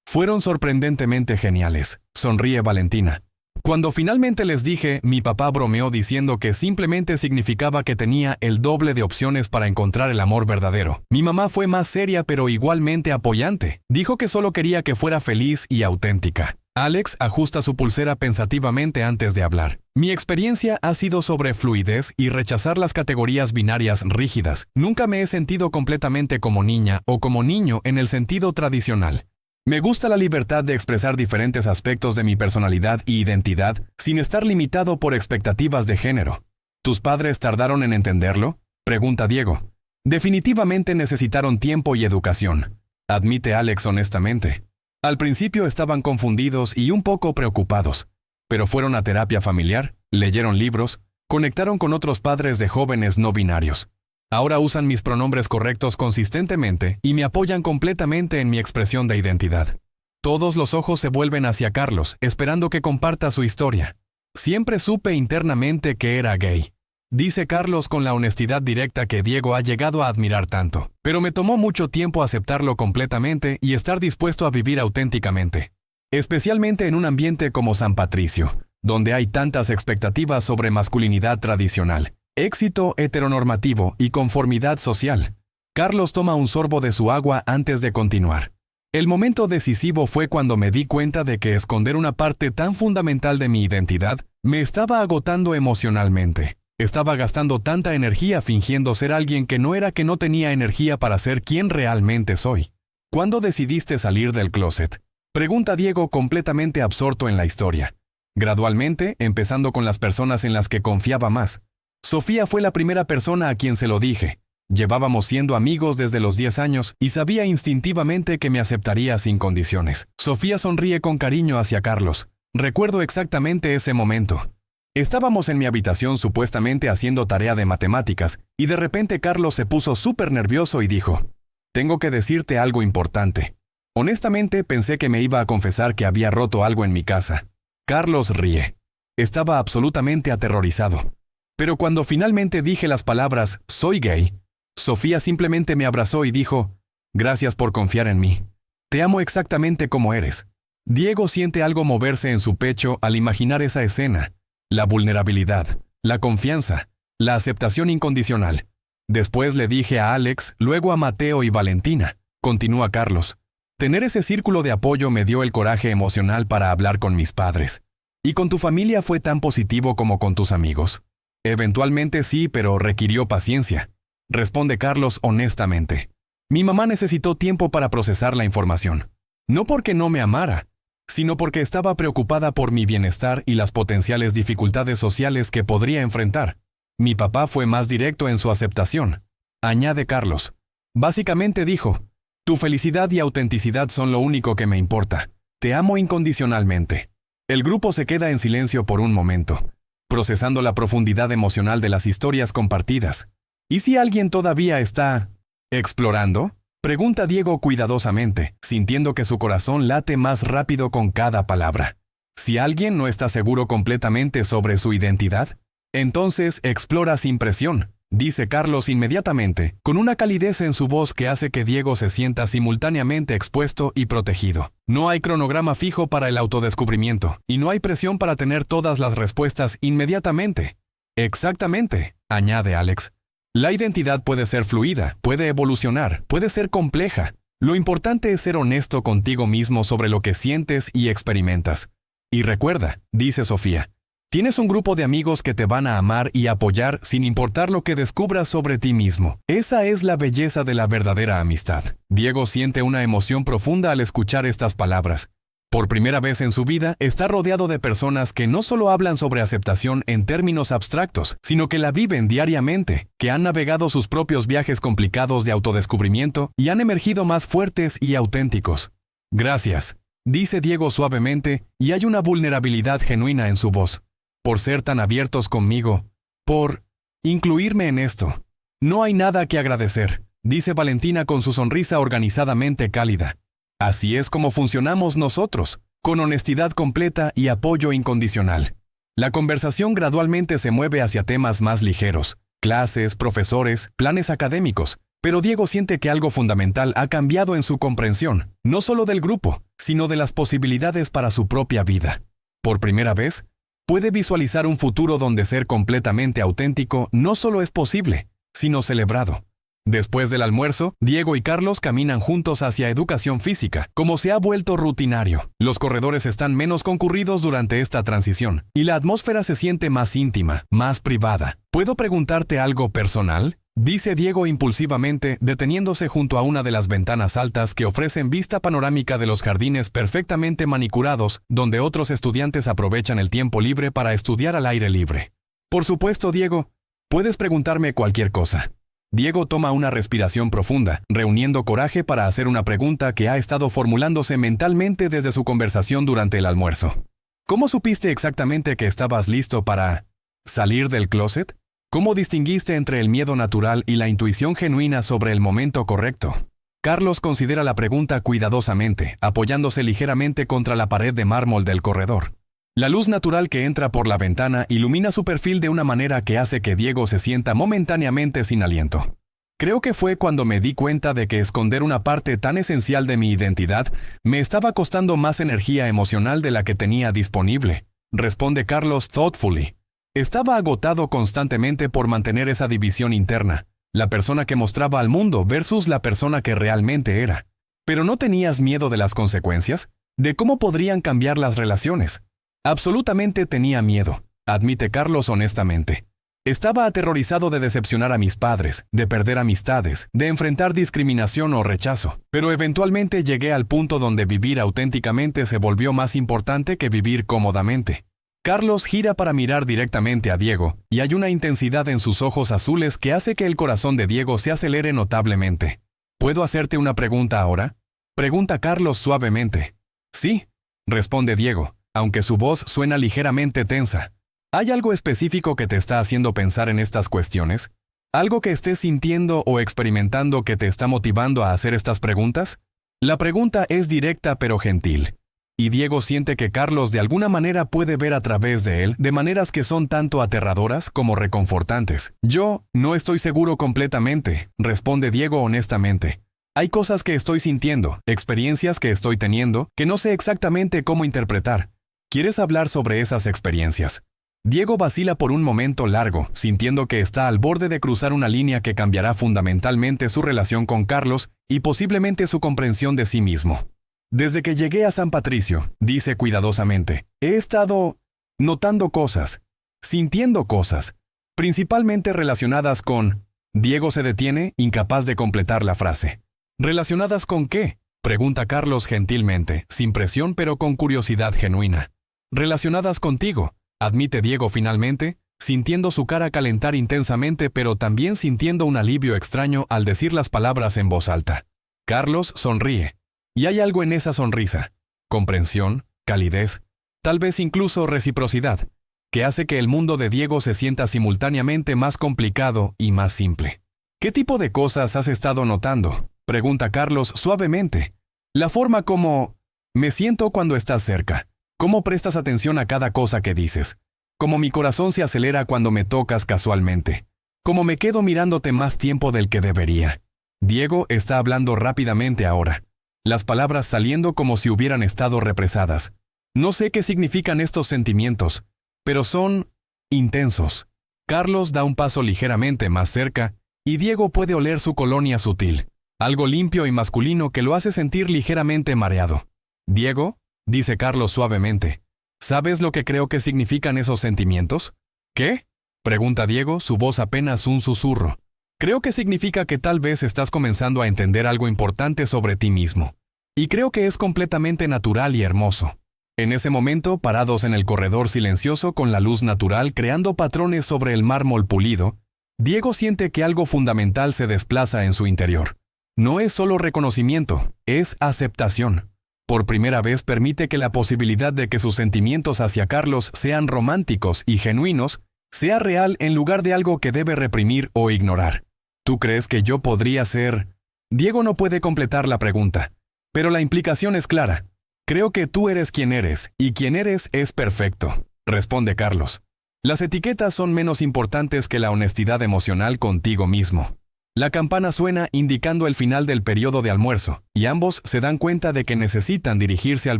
Fueron sorprendentemente geniales, sonríe Valentina. Cuando finalmente les dije, mi papá bromeó diciendo que simplemente significaba que tenía el doble de opciones para encontrar el amor verdadero. Mi mamá fue más seria pero igualmente apoyante. Dijo que solo quería que fuera feliz y auténtica. Alex ajusta su pulsera pensativamente antes de hablar. Mi experiencia ha sido sobre fluidez y rechazar las categorías binarias rígidas. Nunca me he sentido completamente como niña o como niño en el sentido tradicional. Me gusta la libertad de expresar diferentes aspectos de mi personalidad y identidad sin estar limitado por expectativas de género. ¿Tus padres tardaron en entenderlo?, pregunta Diego. Definitivamente necesitaron tiempo y educación, admite Alex honestamente. Al principio estaban confundidos y un poco preocupados, pero fueron a terapia familiar, leyeron libros, conectaron con otros padres de jóvenes no binarios. Ahora usan mis pronombres correctos consistentemente y me apoyan completamente en mi expresión de identidad. Todos los ojos se vuelven hacia Carlos, esperando que comparta su historia. Siempre supe internamente que era gay, dice Carlos con la honestidad directa que Diego ha llegado a admirar tanto. Pero me tomó mucho tiempo aceptarlo completamente y estar dispuesto a vivir auténticamente. Especialmente en un ambiente como San Patricio, donde hay tantas expectativas sobre masculinidad tradicional, éxito heteronormativo y conformidad social. Carlos toma un sorbo de su agua antes de continuar. El momento decisivo fue cuando me di cuenta de que esconder una parte tan fundamental de mi identidad me estaba agotando emocionalmente. Estaba gastando tanta energía fingiendo ser alguien que no tenía energía para ser quien realmente soy. ¿Cuándo decidiste salir del closet?, pregunta Diego completamente absorto en la historia. Gradualmente, empezando con las personas en las que confiaba más. Sofía fue la primera persona a quien se lo dije. Llevábamos siendo amigos desde los 10 años y sabía instintivamente que me aceptaría sin condiciones. Sofía sonríe con cariño hacia Carlos. Recuerdo exactamente ese momento. Estábamos en mi habitación supuestamente haciendo tarea de matemáticas y de repente Carlos se puso súper nervioso y dijo: «Tengo que decirte algo importante». Honestamente pensé que me iba a confesar que había roto algo en mi casa. Carlos ríe. Estaba absolutamente aterrorizado. Pero cuando finalmente dije las palabras «soy gay», Sofía simplemente me abrazó y dijo, «Gracias por confiar en mí. Te amo exactamente como eres». Diego siente algo moverse en su pecho al imaginar esa escena. La vulnerabilidad, la confianza, la aceptación incondicional. Después le dije a Alex, luego a Mateo y Valentina. Continúa Carlos. Tener ese círculo de apoyo me dio el coraje emocional para hablar con mis padres. ¿Y con tu familia fue tan positivo como con tus amigos? Eventualmente sí, pero requirió paciencia. Responde Carlos honestamente. Mi mamá necesitó tiempo para procesar la información. No porque no me amara, sino porque estaba preocupada por mi bienestar y las potenciales dificultades sociales que podría enfrentar. Mi papá fue más directo en su aceptación. Añade Carlos. Básicamente dijo, tu felicidad y autenticidad son lo único que me importa. Te amo incondicionalmente. El grupo se queda en silencio por un momento, procesando la profundidad emocional de las historias compartidas. ¿Y si alguien todavía está explorando? Pregunta Diego cuidadosamente, sintiendo que su corazón late más rápido con cada palabra. Si alguien no está seguro completamente sobre su identidad, entonces explora sin presión, dice Carlos inmediatamente, con una calidez en su voz que hace que Diego se sienta simultáneamente expuesto y protegido. No hay cronograma fijo para el autodescubrimiento, y no hay presión para tener todas las respuestas inmediatamente. Exactamente, añade Alex. La identidad puede ser fluida, puede evolucionar, puede ser compleja. Lo importante es ser honesto contigo mismo sobre lo que sientes y experimentas. Y recuerda, dice Sofía, tienes un grupo de amigos que te van a amar y apoyar sin importar lo que descubras sobre ti mismo. Esa es la belleza de la verdadera amistad. Diego siente una emoción profunda al escuchar estas palabras. Por primera vez en su vida, está rodeado de personas que no solo hablan sobre aceptación en términos abstractos, sino que la viven diariamente, que han navegado sus propios viajes complicados de autodescubrimiento y han emergido más fuertes y auténticos. Gracias, dice Diego suavemente, y hay una vulnerabilidad genuina en su voz. Por ser tan abiertos conmigo, por incluirme en esto. No hay nada que agradecer, dice Valentina con su sonrisa organizadamente cálida. Así es como funcionamos nosotros, con honestidad completa y apoyo incondicional. La conversación gradualmente se mueve hacia temas más ligeros, clases, profesores, planes académicos, pero Diego siente que algo fundamental ha cambiado en su comprensión, no solo del grupo, sino de las posibilidades para su propia vida. Por primera vez, puede visualizar un futuro donde ser completamente auténtico no solo es posible, sino celebrado. Después del almuerzo, Diego y Carlos caminan juntos hacia educación física, como se ha vuelto rutinario. Los corredores están menos concurridos durante esta transición, y la atmósfera se siente más íntima, más privada. ¿Puedo preguntarte algo personal?, dice Diego impulsivamente, deteniéndose junto a una de las ventanas altas que ofrecen vista panorámica de los jardines perfectamente manicurados, donde otros estudiantes aprovechan el tiempo libre para estudiar al aire libre. Por supuesto, Diego, puedes preguntarme cualquier cosa. Diego toma una respiración profunda, reuniendo coraje para hacer una pregunta que ha estado formulándose mentalmente desde su conversación durante el almuerzo. ¿Cómo supiste exactamente que estabas listo para salir del closet? ¿Cómo distinguiste entre el miedo natural y la intuición genuina sobre el momento correcto? Carlos considera la pregunta cuidadosamente, apoyándose ligeramente contra la pared de mármol del corredor. La luz natural que entra por la ventana ilumina su perfil de una manera que hace que Diego se sienta momentáneamente sin aliento. Creo que fue cuando me di cuenta de que esconder una parte tan esencial de mi identidad me estaba costando más energía emocional de la que tenía disponible, responde Carlos thoughtfully. Estaba agotado constantemente por mantener esa división interna, la persona que mostraba al mundo versus la persona que realmente era. ¿Pero no tenías miedo de las consecuencias? ¿De cómo podrían cambiar las relaciones? Absolutamente tenía miedo, admite Carlos honestamente. Estaba aterrorizado de decepcionar a mis padres, de perder amistades, de enfrentar discriminación o rechazo. Pero eventualmente llegué al punto donde vivir auténticamente se volvió más importante que vivir cómodamente. Carlos gira para mirar directamente a Diego, y hay una intensidad en sus ojos azules que hace que el corazón de Diego se acelere notablemente. ¿Puedo hacerte una pregunta ahora?, pregunta Carlos suavemente. Sí, responde Diego, aunque su voz suena ligeramente tensa. ¿Hay algo específico que te está haciendo pensar en estas cuestiones? ¿Algo que estés sintiendo o experimentando que te está motivando a hacer estas preguntas? La pregunta es directa pero gentil. y Diego siente que Carlos de alguna manera puede ver a través de él de maneras que son tanto aterradoras como reconfortantes. Yo no estoy seguro completamente, responde Diego honestamente. Hay cosas que estoy sintiendo, experiencias que estoy teniendo, que no sé exactamente cómo interpretar. ¿Quieres hablar sobre esas experiencias? Diego vacila por un momento largo, sintiendo que está al borde de cruzar una línea que cambiará fundamentalmente su relación con Carlos y posiblemente su comprensión de sí mismo. Desde que llegué a San Patricio, dice cuidadosamente, he estado notando cosas, sintiendo cosas, principalmente relacionadas con... Diego se detiene, incapaz de completar la frase. ¿Relacionadas con qué?, pregunta Carlos gentilmente, sin presión pero con curiosidad genuina. Relacionadas contigo, admite Diego finalmente, sintiendo su cara calentar intensamente pero también sintiendo un alivio extraño al decir las palabras en voz alta. Carlos sonríe. Y hay algo en esa sonrisa, comprensión, calidez, tal vez incluso reciprocidad, que hace que el mundo de Diego se sienta simultáneamente más complicado y más simple. ¿Qué tipo de cosas has estado notando?, pregunta Carlos suavemente. La forma como me siento cuando estás cerca, cómo prestas atención a cada cosa que dices, cómo mi corazón se acelera cuando me tocas casualmente, cómo me quedo mirándote más tiempo del que debería. Diego está hablando rápidamente ahora. Las palabras saliendo como si hubieran estado represadas. No sé qué significan estos sentimientos, pero son intensos. Carlos da un paso ligeramente más cerca y Diego puede oler su colonia sutil, algo limpio y masculino que lo hace sentir ligeramente mareado. Diego, dice Carlos suavemente, ¿sabes lo que creo que significan esos sentimientos? ¿Qué?, pregunta Diego, su voz apenas un susurro. Creo que significa que tal vez estás comenzando a entender algo importante sobre ti mismo. Y creo que es completamente natural y hermoso. En ese momento, parados en el corredor silencioso con la luz natural creando patrones sobre el mármol pulido, Diego siente que algo fundamental se desplaza en su interior. No es solo reconocimiento, es aceptación. Por primera vez permite que la posibilidad de que sus sentimientos hacia Carlos sean románticos y genuinos sea real en lugar de algo que debe reprimir o ignorar. ¿Tú crees que yo podría ser...? Diego no puede completar la pregunta, pero la implicación es clara. Creo que tú eres quien eres, y quien eres es perfecto, responde Carlos. Las etiquetas son menos importantes que la honestidad emocional contigo mismo. La campana suena indicando el final del periodo de almuerzo, y ambos se dan cuenta de que necesitan dirigirse al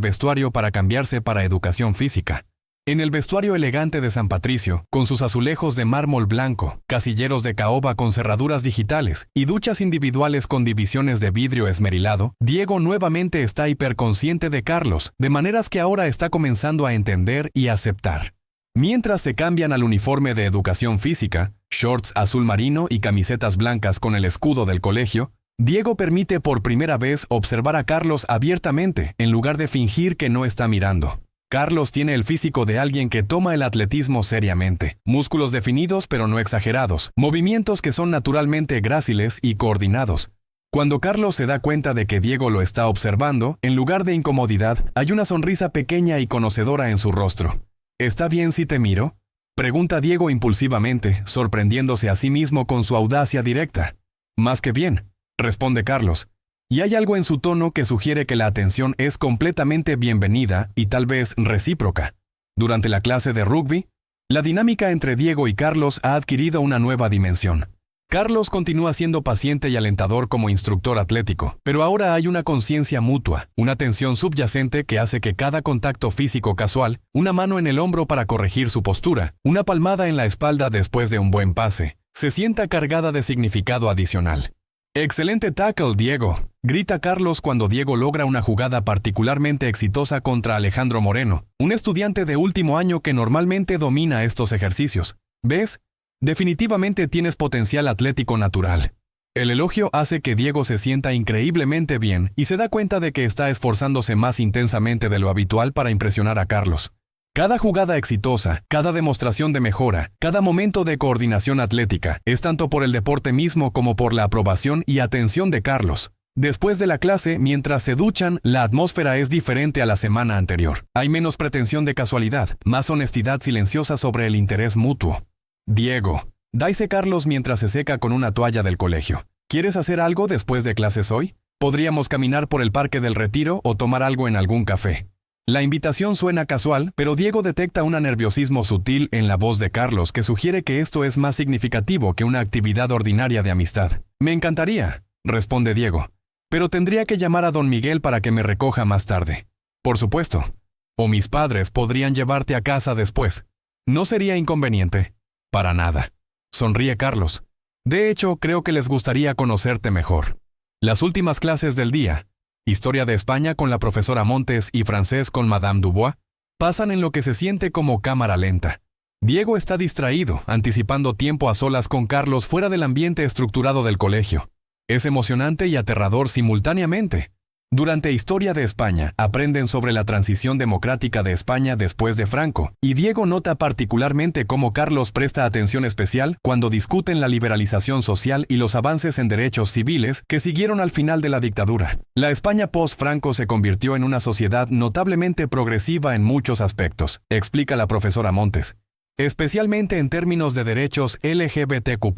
vestuario para cambiarse para educación física. En el vestuario elegante de San Patricio, con sus azulejos de mármol blanco, casilleros de caoba con cerraduras digitales y duchas individuales con divisiones de vidrio esmerilado, Diego nuevamente está hiperconsciente de Carlos, de maneras que ahora está comenzando a entender y aceptar. Mientras se cambian al uniforme de educación física, shorts azul marino y camisetas blancas con el escudo del colegio, Diego permite por primera vez observar a Carlos abiertamente, en lugar de fingir que no está mirando. Carlos tiene el físico de alguien que toma el atletismo seriamente. Músculos definidos pero no exagerados, movimientos que son naturalmente gráciles y coordinados. Cuando Carlos se da cuenta de que Diego lo está observando, en lugar de incomodidad, hay una sonrisa pequeña y conocedora en su rostro. ¿Está bien si te miro?, pregunta Diego impulsivamente, sorprendiéndose a sí mismo con su audacia directa. Más que bien, responde Carlos. Y hay algo en su tono que sugiere que la atención es completamente bienvenida y tal vez recíproca. Durante la clase de rugby, la dinámica entre Diego y Carlos ha adquirido una nueva dimensión. Carlos continúa siendo paciente y alentador como instructor atlético, pero ahora hay una conciencia mutua, una tensión subyacente que hace que cada contacto físico casual, una mano en el hombro para corregir su postura, una palmada en la espalda después de un buen pase, se sienta cargada de significado adicional. «Excelente tackle, Diego», grita Carlos cuando Diego logra una jugada particularmente exitosa contra Alejandro Moreno, un estudiante de último año que normalmente domina estos ejercicios. ¿Ves? Definitivamente tienes potencial atlético natural. El elogio hace que Diego se sienta increíblemente bien y se da cuenta de que está esforzándose más intensamente de lo habitual para impresionar a Carlos. Cada jugada exitosa, cada demostración de mejora, cada momento de coordinación atlética, es tanto por el deporte mismo como por la aprobación y atención de Carlos. Después de la clase, mientras se duchan, la atmósfera es diferente a la semana anterior. Hay menos pretensión de casualidad, más honestidad silenciosa sobre el interés mutuo. Diego, dice Carlos mientras se seca con una toalla del colegio. ¿Quieres hacer algo después de clases hoy? Podríamos caminar por el Parque del Retiro o tomar algo en algún café. La invitación suena casual, pero Diego detecta un nerviosismo sutil en la voz de Carlos que sugiere que esto es más significativo que una actividad ordinaria de amistad. Me encantaría, responde Diego, pero tendría que llamar a don Miguel para que me recoja más tarde. Por supuesto. O mis padres podrían llevarte a casa después. No sería inconveniente. Para nada. Sonríe Carlos. De hecho, creo que les gustaría conocerte mejor. Las últimas clases del día, Historia de España con la profesora Montes y Francés con Madame Dubois, pasan en lo que se siente como cámara lenta. Diego está distraído, anticipando tiempo a solas con Carlos fuera del ambiente estructurado del colegio. Es emocionante y aterrador simultáneamente. Durante Historia de España, aprenden sobre la transición democrática de España después de Franco, y Diego nota particularmente cómo Carlos presta atención especial cuando discuten la liberalización social y los avances en derechos civiles que siguieron al final de la dictadura. La España post-Franco se convirtió en una sociedad notablemente progresiva en muchos aspectos, explica la profesora Montes, especialmente en términos de derechos LGBTQ+,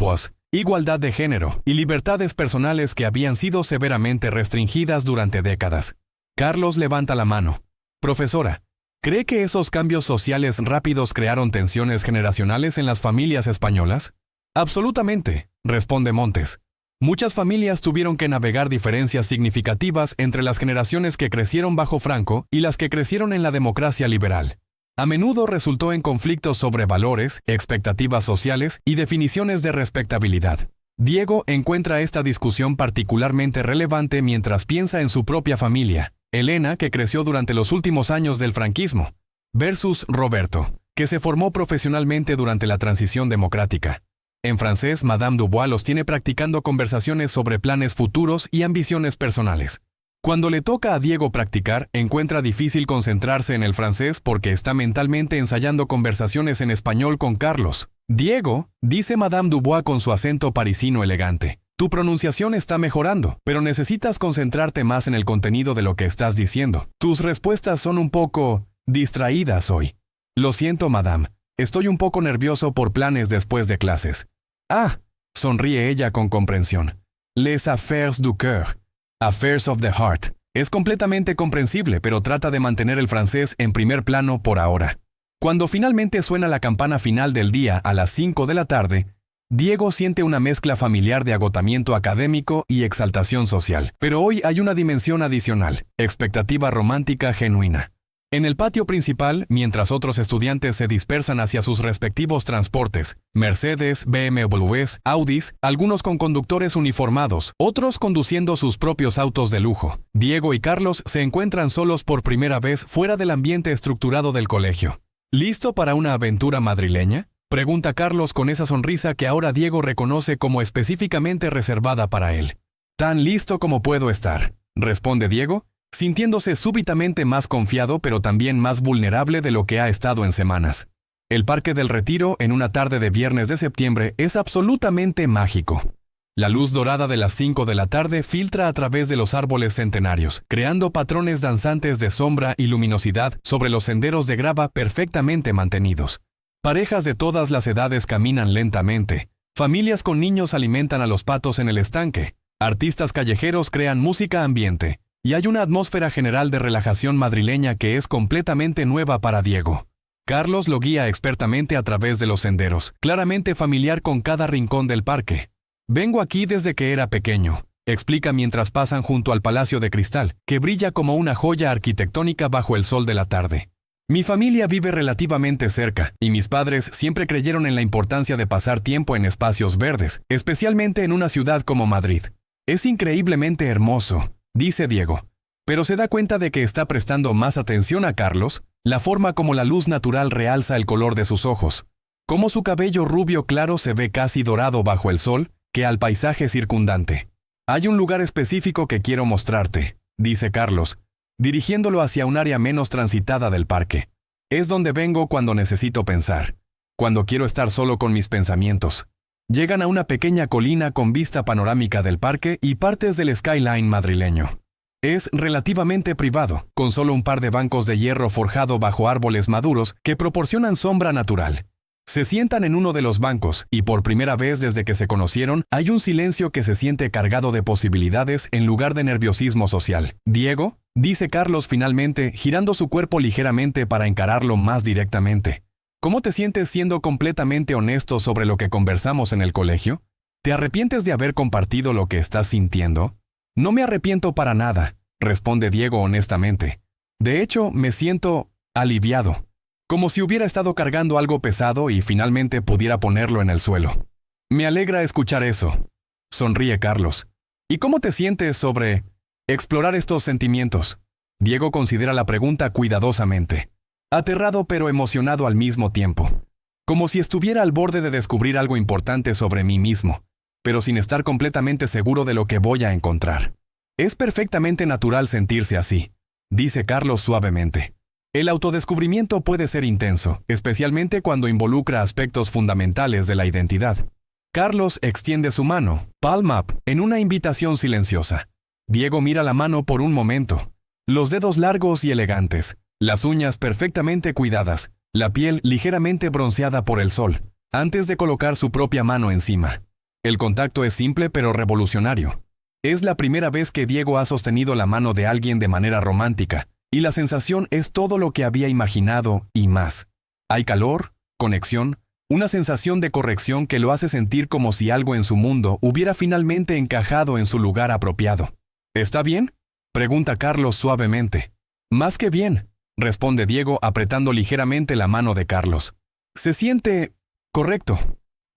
igualdad de género y libertades personales que habían sido severamente restringidas durante décadas. Carlos levanta la mano. Profesora, ¿cree que esos cambios sociales rápidos crearon tensiones generacionales en las familias españolas? Absolutamente, responde Montes. Muchas familias tuvieron que navegar diferencias significativas entre las generaciones que crecieron bajo Franco y las que crecieron en la democracia liberal. A menudo resultó en conflictos sobre valores, expectativas sociales y definiciones de respetabilidad. Diego encuentra esta discusión particularmente relevante mientras piensa en su propia familia, Elena, que creció durante los últimos años del franquismo, versus Roberto, que se formó profesionalmente durante la transición democrática. En francés, Madame Dubois los tiene practicando conversaciones sobre planes futuros y ambiciones personales. Cuando le toca a Diego practicar, encuentra difícil concentrarse en el francés porque está mentalmente ensayando conversaciones en español con Carlos. Diego, dice Madame Dubois con su acento parisino elegante, tu pronunciación está mejorando, pero necesitas concentrarte más en el contenido de lo que estás diciendo. Tus respuestas son un poco distraídas hoy. Lo siento, Madame, estoy un poco nervioso por planes después de clases. Ah, sonríe ella con comprensión. Les affaires du cœur. Affairs of the Heart. Es completamente comprensible, pero trata de mantener el francés en primer plano por ahora. Cuando finalmente suena la campana final del día a las 5 de la tarde, Diego siente una mezcla familiar de agotamiento académico y exaltación social. Pero hoy hay una dimensión adicional, expectativa romántica genuina. En el patio principal, mientras otros estudiantes se dispersan hacia sus respectivos transportes, Mercedes, BMWs, Audis, algunos con conductores uniformados, otros conduciendo sus propios autos de lujo, Diego y Carlos se encuentran solos por primera vez fuera del ambiente estructurado del colegio. ¿Listo para una aventura madrileña?, pregunta Carlos con esa sonrisa que ahora Diego reconoce como específicamente reservada para él. Tan listo como puedo estar, responde Diego, sintiéndose súbitamente más confiado pero también más vulnerable de lo que ha estado en semanas. El Parque del Retiro en una tarde de viernes de septiembre es absolutamente mágico. La luz dorada de las 5 de la tarde filtra a través de los árboles centenarios, creando patrones danzantes de sombra y luminosidad sobre los senderos de grava perfectamente mantenidos. Parejas de todas las edades caminan lentamente, familias con niños alimentan a los patos en el estanque, artistas callejeros crean música ambiente, y hay una atmósfera general de relajación madrileña que es completamente nueva para Diego. Carlos lo guía expertamente a través de los senderos, claramente familiar con cada rincón del parque. Vengo aquí desde que era pequeño, explica mientras pasan junto al Palacio de Cristal, que brilla como una joya arquitectónica bajo el sol de la tarde. Mi familia vive relativamente cerca, y mis padres siempre creyeron en la importancia de pasar tiempo en espacios verdes, especialmente en una ciudad como Madrid. Es increíblemente hermoso, dice Diego, pero se da cuenta de que está prestando más atención a Carlos, la forma como la luz natural realza el color de sus ojos, cómo su cabello rubio claro se ve casi dorado bajo el sol, que al paisaje circundante. Hay un lugar específico que quiero mostrarte, dice Carlos, dirigiéndolo hacia un área menos transitada del parque. Es donde vengo cuando necesito pensar, cuando quiero estar solo con mis pensamientos. Llegan a una pequeña colina con vista panorámica del parque y partes del skyline madrileño. Es relativamente privado, con solo un par de bancos de hierro forjado bajo árboles maduros que proporcionan sombra natural. Se sientan en uno de los bancos y por primera vez desde que se conocieron hay un silencio que se siente cargado de posibilidades en lugar de nerviosismo social. Diego, dice Carlos finalmente, girando su cuerpo ligeramente para encararlo más directamente. ¿Cómo te sientes siendo completamente honesto sobre lo que conversamos en el colegio? ¿Te arrepientes de haber compartido lo que estás sintiendo? No me arrepiento para nada, responde Diego honestamente. De hecho, me siento aliviado, como si hubiera estado cargando algo pesado y finalmente pudiera ponerlo en el suelo. Me alegra escuchar eso, sonríe Carlos. ¿Y cómo te sientes sobre explorar estos sentimientos? Diego considera la pregunta cuidadosamente, aterrado pero emocionado al mismo tiempo, como si estuviera al borde de descubrir algo importante sobre mí mismo, pero sin estar completamente seguro de lo que voy a encontrar. Es perfectamente natural sentirse así, dice Carlos suavemente. El autodescubrimiento puede ser intenso, especialmente cuando involucra aspectos fundamentales de la identidad. Carlos extiende su mano, palm up, en una invitación silenciosa. Diego mira la mano por un momento. Los dedos largos y elegantes, las uñas perfectamente cuidadas, la piel ligeramente bronceada por el sol, antes de colocar su propia mano encima. El contacto es simple pero revolucionario. Es la primera vez que Diego ha sostenido la mano de alguien de manera romántica, y la sensación es todo lo que había imaginado y más. Hay calor, conexión, una sensación de corrección que lo hace sentir como si algo en su mundo hubiera finalmente encajado en su lugar apropiado. ¿Está bien?, pregunta Carlos suavemente. Más que bien, responde Diego apretando ligeramente la mano de Carlos. Se siente correcto.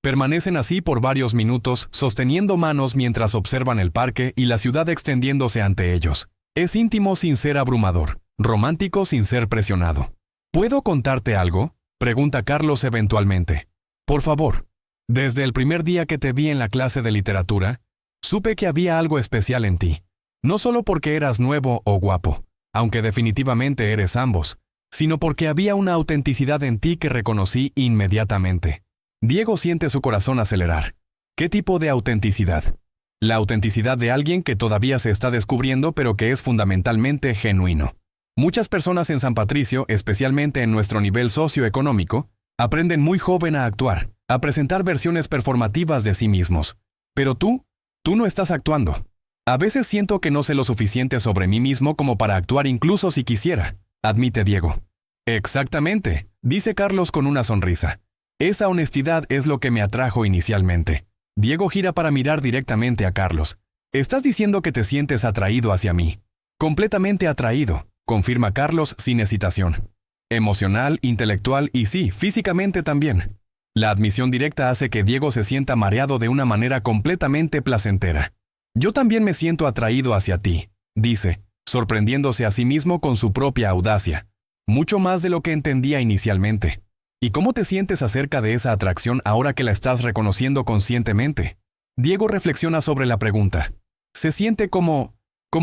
Permanecen así por varios minutos, sosteniendo manos mientras observan el parque y la ciudad extendiéndose ante ellos. Es íntimo sin ser abrumador, romántico sin ser presionado. ¿Puedo contarte algo?, pregunta Carlos eventualmente. Por favor. Desde el primer día que te vi en la clase de literatura, supe que había algo especial en ti. No solo porque eras nuevo o guapo, aunque definitivamente eres ambos, sino porque había una autenticidad en ti que reconocí inmediatamente. Diego siente su corazón acelerar. ¿Qué tipo de autenticidad? La autenticidad de alguien que todavía se está descubriendo pero que es fundamentalmente genuino. Muchas personas en San Patricio, especialmente en nuestro nivel socioeconómico, aprenden muy joven a actuar, a presentar versiones performativas de sí mismos. Pero tú no estás actuando. A veces siento que no sé lo suficiente sobre mí mismo como para actuar incluso si quisiera, admite Diego. Exactamente, dice Carlos con una sonrisa. Esa honestidad es lo que me atrajo inicialmente. Diego gira para mirar directamente a Carlos. Estás diciendo que te sientes atraído hacia mí. Completamente atraído, confirma Carlos sin hesitación. Emocional, intelectual y sí, físicamente también. La admisión directa hace que Diego se sienta mareado de una manera completamente placentera. Yo también me siento atraído hacia ti, dice, sorprendiéndose a sí mismo con su propia audacia. Mucho más de lo que entendía inicialmente. ¿Y cómo te sientes acerca de esa atracción ahora que la estás reconociendo conscientemente? Diego reflexiona sobre la pregunta. Se siente como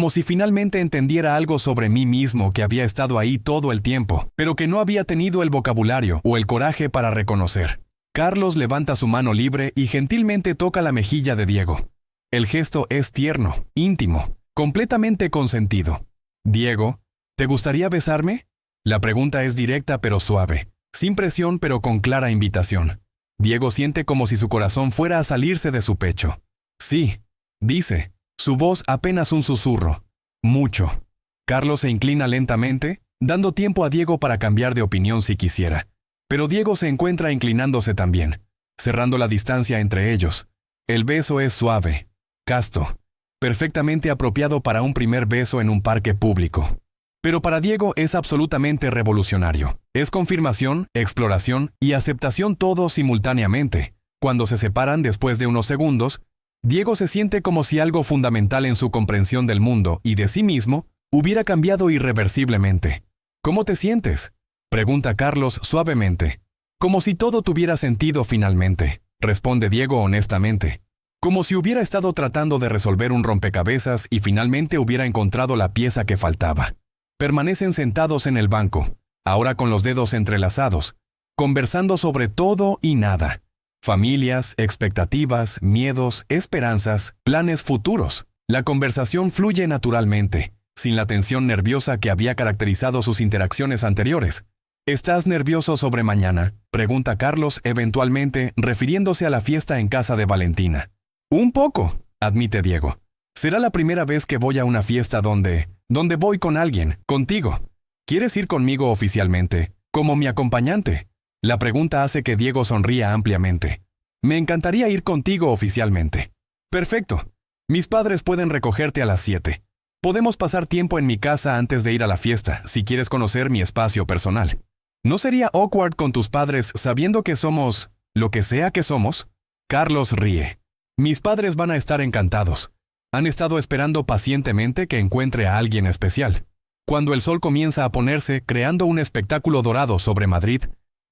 si finalmente entendiera algo sobre mí mismo que había estado ahí todo el tiempo, pero que no había tenido el vocabulario o el coraje para reconocer. Carlos levanta su mano libre y gentilmente toca la mejilla de Diego. El gesto es tierno, íntimo, completamente consentido. Diego, ¿te gustaría besarme? La pregunta es directa pero suave, sin presión pero con clara invitación. Diego siente como si su corazón fuera a salirse de su pecho. Sí, dice, su voz apenas un susurro. Mucho. Carlos se inclina lentamente, dando tiempo a Diego para cambiar de opinión si quisiera. Pero Diego se encuentra inclinándose también, cerrando la distancia entre ellos. El beso es suave, casto, perfectamente apropiado para un primer beso en un parque público. Pero para Diego es absolutamente revolucionario. Es confirmación, exploración y aceptación todo simultáneamente. Cuando se separan después de unos segundos, Diego se siente como si algo fundamental en su comprensión del mundo y de sí mismo hubiera cambiado irreversiblemente. ¿Cómo te sientes?, pregunta Carlos suavemente. Como si todo tuviera sentido finalmente, responde Diego honestamente. Como si hubiera estado tratando de resolver un rompecabezas y finalmente hubiera encontrado la pieza que faltaba. Permanecen sentados en el banco, ahora con los dedos entrelazados, conversando sobre todo y nada. Familias, expectativas, miedos, esperanzas, planes futuros. La conversación fluye naturalmente, sin la tensión nerviosa que había caracterizado sus interacciones anteriores. ¿Estás nervioso sobre mañana?, pregunta Carlos eventualmente, refiriéndose a la fiesta en casa de Valentina. Un poco, admite Diego. Será la primera vez que voy a una fiesta donde ¿Dónde voy con alguien? Contigo. ¿Quieres ir conmigo oficialmente, como mi acompañante? La pregunta hace que Diego sonría ampliamente. Me encantaría ir contigo oficialmente. Perfecto. Mis padres pueden recogerte a las 7. Podemos pasar tiempo en mi casa antes de ir a la fiesta, si quieres conocer mi espacio personal. ¿No sería awkward con tus padres sabiendo que somos lo que sea que somos? Carlos ríe. Mis padres van a estar encantados. Han estado esperando pacientemente que encuentre a alguien especial. Cuando el sol comienza a ponerse, creando un espectáculo dorado sobre Madrid,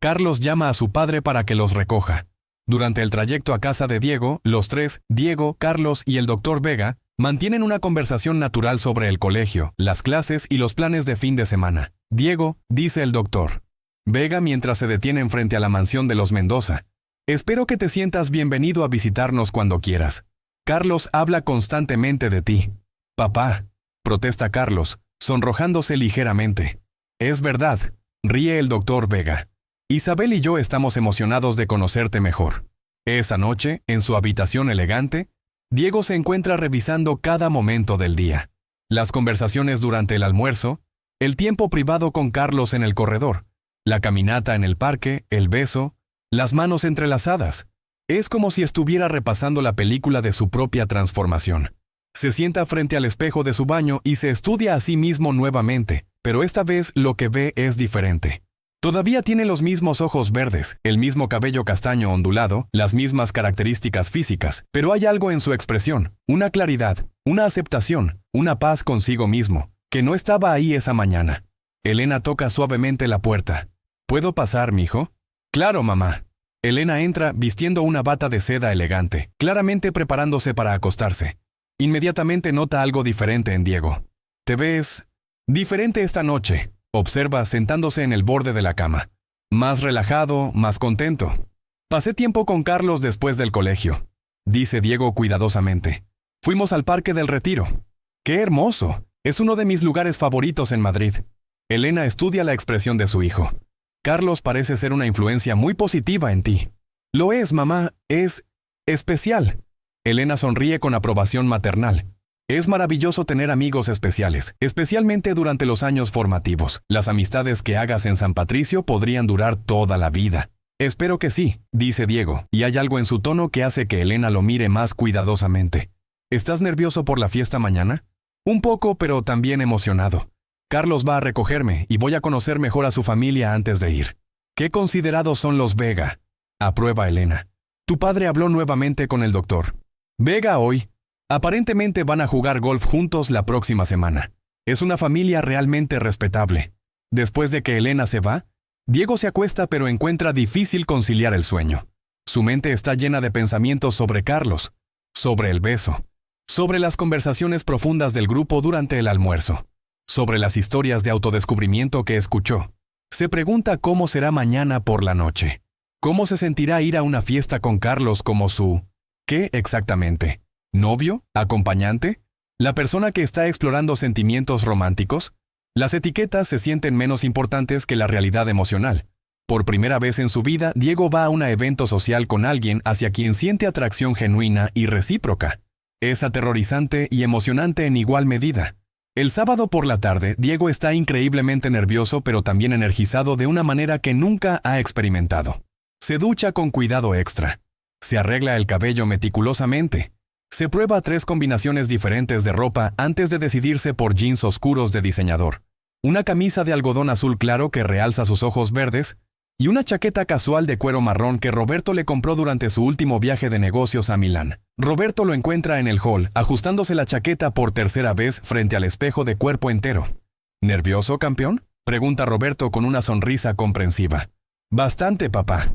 Carlos llama a su padre para que los recoja. Durante el trayecto a casa de Diego, los tres, Diego, Carlos y el doctor Vega, mantienen una conversación natural sobre el colegio, las clases y los planes de fin de semana. Diego, dice el doctor Vega mientras se detienen frente a la mansión de los Mendoza. Espero que te sientas bienvenido a visitarnos cuando quieras. Carlos habla constantemente de ti. Papá, protesta Carlos, sonrojándose ligeramente. Es verdad, ríe el doctor Vega. Isabel y yo estamos emocionados de conocerte mejor. Esa noche, en su habitación elegante, Diego se encuentra revisando cada momento del día. Las conversaciones durante el almuerzo, el tiempo privado con Carlos en el corredor, la caminata en el parque, el beso, las manos entrelazadas. Es como si estuviera repasando la película de su propia transformación. Se sienta frente al espejo de su baño y se estudia a sí mismo nuevamente, pero esta vez lo que ve es diferente. Todavía tiene los mismos ojos verdes, el mismo cabello castaño ondulado, las mismas características físicas, pero hay algo en su expresión, una claridad, una aceptación, una paz consigo mismo, que no estaba ahí esa mañana. Elena toca suavemente la puerta. ¿Puedo pasar, mijo? Claro, mamá. Elena entra vistiendo una bata de seda elegante, claramente preparándose para acostarse. Inmediatamente nota algo diferente en Diego. Te ves diferente esta noche. Observa sentándose en el borde de la cama. Más relajado, más contento. Pasé tiempo con Carlos después del colegio, dice Diego cuidadosamente. Fuimos al Parque del Retiro. ¡Qué hermoso! Es uno de mis lugares favoritos en Madrid. Elena estudia la expresión de su hijo. Carlos parece ser una influencia muy positiva en ti. Lo es, mamá, es especial. Elena sonríe con aprobación maternal. Es maravilloso tener amigos especiales, especialmente durante los años formativos. Las amistades que hagas en San Patricio podrían durar toda la vida. Espero que sí, dice Diego, y hay algo en su tono que hace que Elena lo mire más cuidadosamente. ¿Estás nervioso por la fiesta mañana? Un poco, pero también emocionado. Carlos va a recogerme y voy a conocer mejor a su familia antes de ir. ¿Qué considerados son los Vega? Aprueba Elena. Tu padre habló nuevamente con el doctor Vega hoy. Aparentemente van a jugar golf juntos la próxima semana. Es una familia realmente respetable. Después de que Elena se va, Diego se acuesta pero encuentra difícil conciliar el sueño. Su mente está llena de pensamientos sobre Carlos, sobre el beso, sobre las conversaciones profundas del grupo durante el almuerzo, sobre las historias de autodescubrimiento que escuchó. Se pregunta cómo será mañana por la noche. ¿Cómo se sentirá ir a una fiesta con Carlos como su... ¿Qué exactamente? ¿Novio? ¿Acompañante? ¿La persona que está explorando sentimientos románticos? Las etiquetas se sienten menos importantes que la realidad emocional. Por primera vez en su vida, Diego va a un evento social con alguien hacia quien siente atracción genuina y recíproca. Es aterrorizante y emocionante en igual medida. El sábado por la tarde, Diego está increíblemente nervioso pero también energizado de una manera que nunca ha experimentado. Se ducha con cuidado extra. Se arregla el cabello meticulosamente. Se prueba 3 combinaciones diferentes de ropa antes de decidirse por jeans oscuros de diseñador, una camisa de algodón azul claro que realza sus ojos verdes y una chaqueta casual de cuero marrón que Roberto le compró durante su último viaje de negocios a Milán. Roberto lo encuentra en el hall, ajustándose la chaqueta por tercera vez frente al espejo de cuerpo entero. ¿Nervioso, campeón?, pregunta Roberto con una sonrisa comprensiva. Bastante, papá.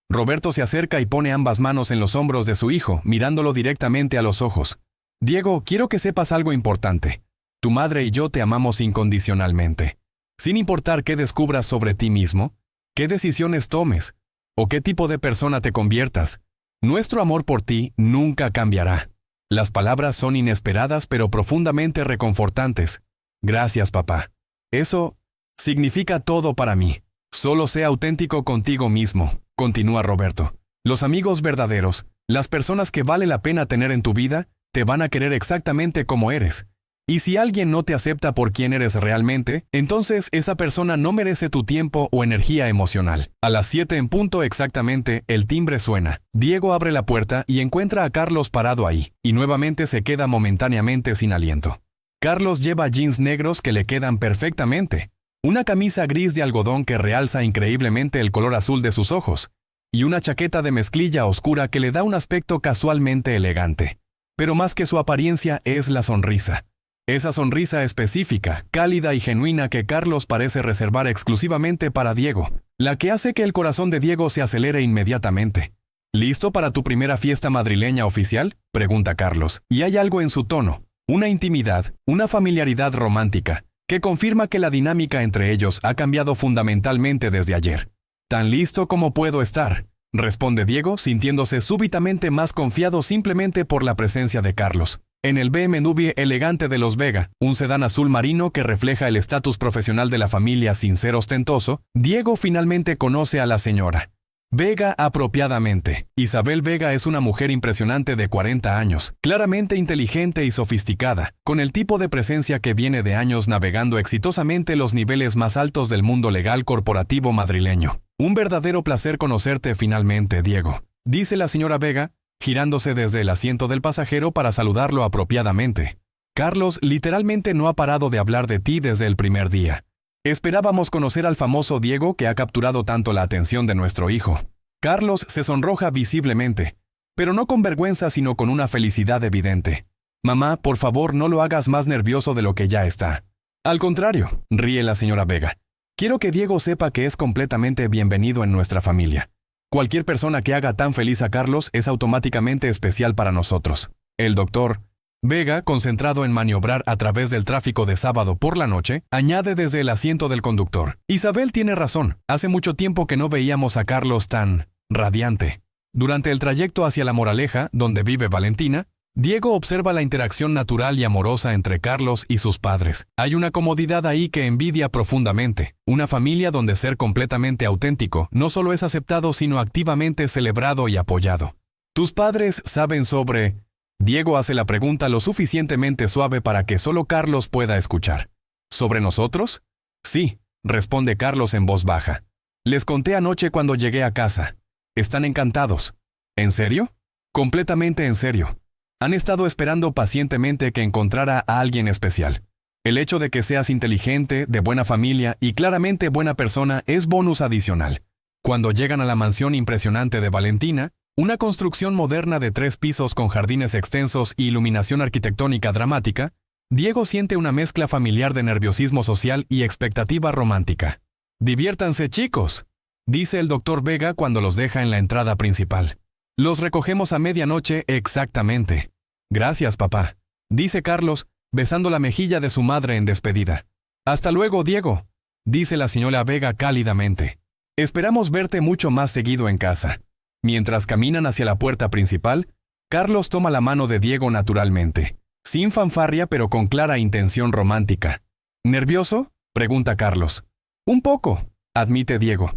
Roberto se acerca y pone ambas manos en los hombros de su hijo, mirándolo directamente a los ojos. Diego, quiero que sepas algo importante. Tu madre y yo te amamos incondicionalmente. Sin importar qué descubras sobre ti mismo, qué decisiones tomes, o qué tipo de persona te conviertas, nuestro amor por ti nunca cambiará. Las palabras son inesperadas pero profundamente reconfortantes. Gracias, papá. Eso significa todo para mí. Solo sé auténtico contigo mismo. Continúa Roberto. Los amigos verdaderos, las personas que vale la pena tener en tu vida, te van a querer exactamente como eres. Y si alguien no te acepta por quien eres realmente, entonces esa persona no merece tu tiempo o energía emocional. A las 7 en punto exactamente, el timbre suena. Diego abre la puerta y encuentra a Carlos parado ahí, y nuevamente se queda momentáneamente sin aliento. Carlos lleva jeans negros que le quedan perfectamente, una camisa gris de algodón que realza increíblemente el color azul de sus ojos, y una chaqueta de mezclilla oscura que le da un aspecto casualmente elegante. Pero más que su apariencia es la sonrisa. Esa sonrisa específica, cálida y genuina que Carlos parece reservar exclusivamente para Diego, la que hace que el corazón de Diego se acelere inmediatamente. ¿Listo para tu primera fiesta madrileña oficial?, pregunta Carlos, y hay algo en su tono, una intimidad, una familiaridad romántica, que confirma que la dinámica entre ellos ha cambiado fundamentalmente desde ayer. «Tan listo como puedo estar», responde Diego, sintiéndose súbitamente más confiado simplemente por la presencia de Carlos. En el BMW elegante de los Vega, un sedán azul marino que refleja el estatus profesional de la familia sin ser ostentoso, Diego finalmente conoce a la señora Vega apropiadamente. Isabel Vega es una mujer impresionante de 40 años, claramente inteligente y sofisticada, con el tipo de presencia que viene de años navegando exitosamente los niveles más altos del mundo legal corporativo madrileño. «Un verdadero placer conocerte finalmente, Diego», dice la señora Vega, girándose desde el asiento del pasajero para saludarlo apropiadamente. «Carlos literalmente no ha parado de hablar de ti desde el primer día. Esperábamos conocer al famoso Diego que ha capturado tanto la atención de nuestro hijo». Carlos se sonroja visiblemente, pero no con vergüenza sino con una felicidad evidente. «Mamá, por favor, no lo hagas más nervioso de lo que ya está». «Al contrario», ríe la señora Vega. «Quiero que Diego sepa que es completamente bienvenido en nuestra familia. Cualquier persona que haga tan feliz a Carlos es automáticamente especial para nosotros». El doctor Vega, concentrado en maniobrar a través del tráfico de sábado por la noche, añade desde el asiento del conductor: «Isabel tiene razón, hace mucho tiempo que no veíamos a Carlos tan radiante». Durante el trayecto hacia La Moraleja, donde vive Valentina, Diego observa la interacción natural y amorosa entre Carlos y sus padres. Hay una comodidad ahí que envidia profundamente, una familia donde ser completamente auténtico no solo es aceptado sino activamente celebrado y apoyado. «¿Tus padres saben sobre...?» Diego hace la pregunta lo suficientemente suave para que solo Carlos pueda escuchar. «¿Sobre nosotros?» «Sí», responde Carlos en voz baja. «Les conté anoche cuando llegué a casa. Están encantados». «¿En serio?» «Completamente en serio. Han estado esperando pacientemente que encontrara a alguien especial. El hecho de que seas inteligente, de buena familia y claramente buena persona es bonus adicional». Cuando llegan a la mansión impresionante de Valentina, una construcción moderna de 3 pisos con jardines extensos y iluminación arquitectónica dramática, Diego siente una mezcla familiar de nerviosismo social y expectativa romántica. «Diviértanse, chicos», dice el doctor Vega cuando los deja en la entrada principal. «Los recogemos a medianoche exactamente». «Gracias, papá», dice Carlos, besando la mejilla de su madre en despedida. «Hasta luego, Diego», dice la señora Vega cálidamente. «Esperamos verte mucho más seguido en casa». Mientras caminan hacia la puerta principal, Carlos toma la mano de Diego naturalmente, sin fanfarria pero con clara intención romántica. «¿Nervioso?», pregunta Carlos. «Un poco», admite Diego,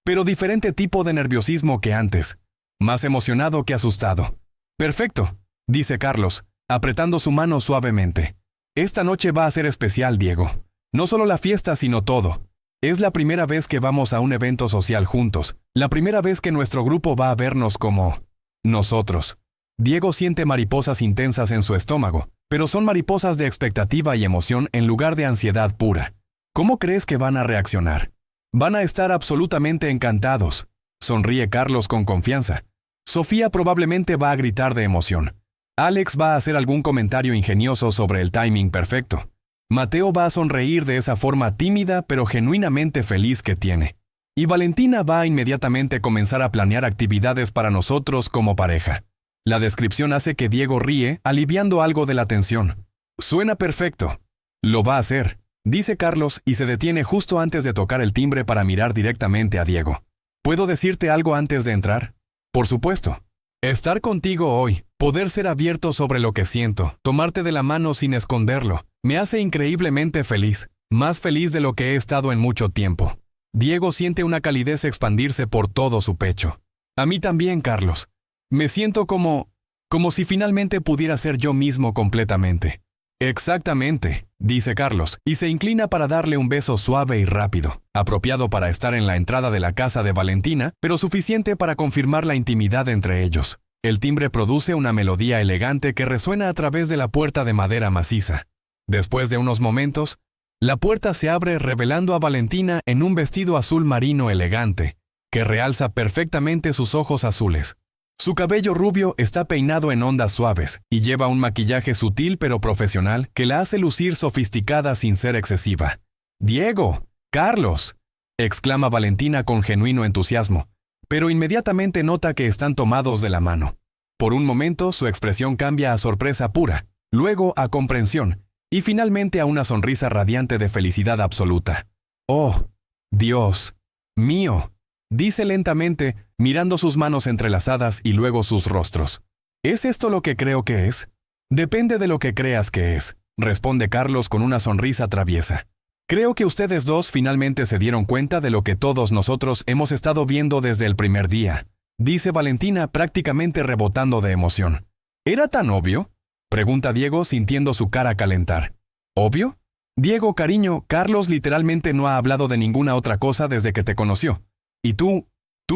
«pero diferente tipo de nerviosismo que antes, más emocionado que asustado». «Perfecto», dice Carlos, apretando su mano suavemente. «Esta noche va a ser especial, Diego. No solo la fiesta, sino todo. Es la primera vez que vamos a un evento social juntos, la primera vez que nuestro grupo va a vernos como nosotros». Diego siente mariposas intensas en su estómago, pero son mariposas de expectativa y emoción en lugar de ansiedad pura. ¿Cómo crees que van a reaccionar? «Van a estar absolutamente encantados», sonríe Carlos con confianza. «Sofía probablemente va a gritar de emoción. Alex va a hacer algún comentario ingenioso sobre el timing perfecto. Mateo va a sonreír de esa forma tímida pero genuinamente feliz que tiene. Y Valentina va a inmediatamente comenzar a planear actividades para nosotros como pareja». La descripción hace que Diego ríe, aliviando algo de la tensión. «Suena perfecto». «Lo va a hacer», dice Carlos y se detiene justo antes de tocar el timbre para mirar directamente a Diego. «¿Puedo decirte algo antes de entrar?» «Por supuesto. Estar contigo hoy, poder ser abierto sobre lo que siento, tomarte de la mano sin esconderlo, me hace increíblemente feliz, más feliz de lo que he estado en mucho tiempo». Diego siente una calidez expandirse por todo su pecho. «A mí también, Carlos. Me siento como si finalmente pudiera ser yo mismo completamente. Exactamente, dice Carlos, y se inclina para darle un beso suave y rápido, apropiado para estar en la entrada de la casa de Valentina, pero suficiente para confirmar la intimidad entre ellos. El timbre produce una melodía elegante que resuena a través de la puerta de madera maciza. Después de unos momentos, la puerta se abre revelando a Valentina en un vestido azul marino elegante, que realza perfectamente sus ojos azules. Su cabello rubio está peinado en ondas suaves y lleva un maquillaje sutil pero profesional que la hace lucir sofisticada sin ser excesiva. «¡Diego! ¡Carlos!», exclama Valentina con genuino entusiasmo, pero inmediatamente nota que están tomados de la mano. Por un momento su expresión cambia a sorpresa pura, luego a comprensión, y finalmente a una sonrisa radiante de felicidad absoluta. «¡Oh, Dios mío!», dice lentamente, mirando sus manos entrelazadas y luego sus rostros. ¿Es esto lo que creo que es? Depende de lo que creas que es, responde Carlos con una sonrisa traviesa. Creo que ustedes dos finalmente se dieron cuenta de lo que todos nosotros hemos estado viendo desde el primer día, dice Valentina prácticamente rebotando de emoción. ¿Era tan obvio?, pregunta Diego sintiendo su cara calentar. ¿Obvio? Diego, cariño, Carlos literalmente no ha hablado de ninguna otra cosa desde que te conoció. Y tú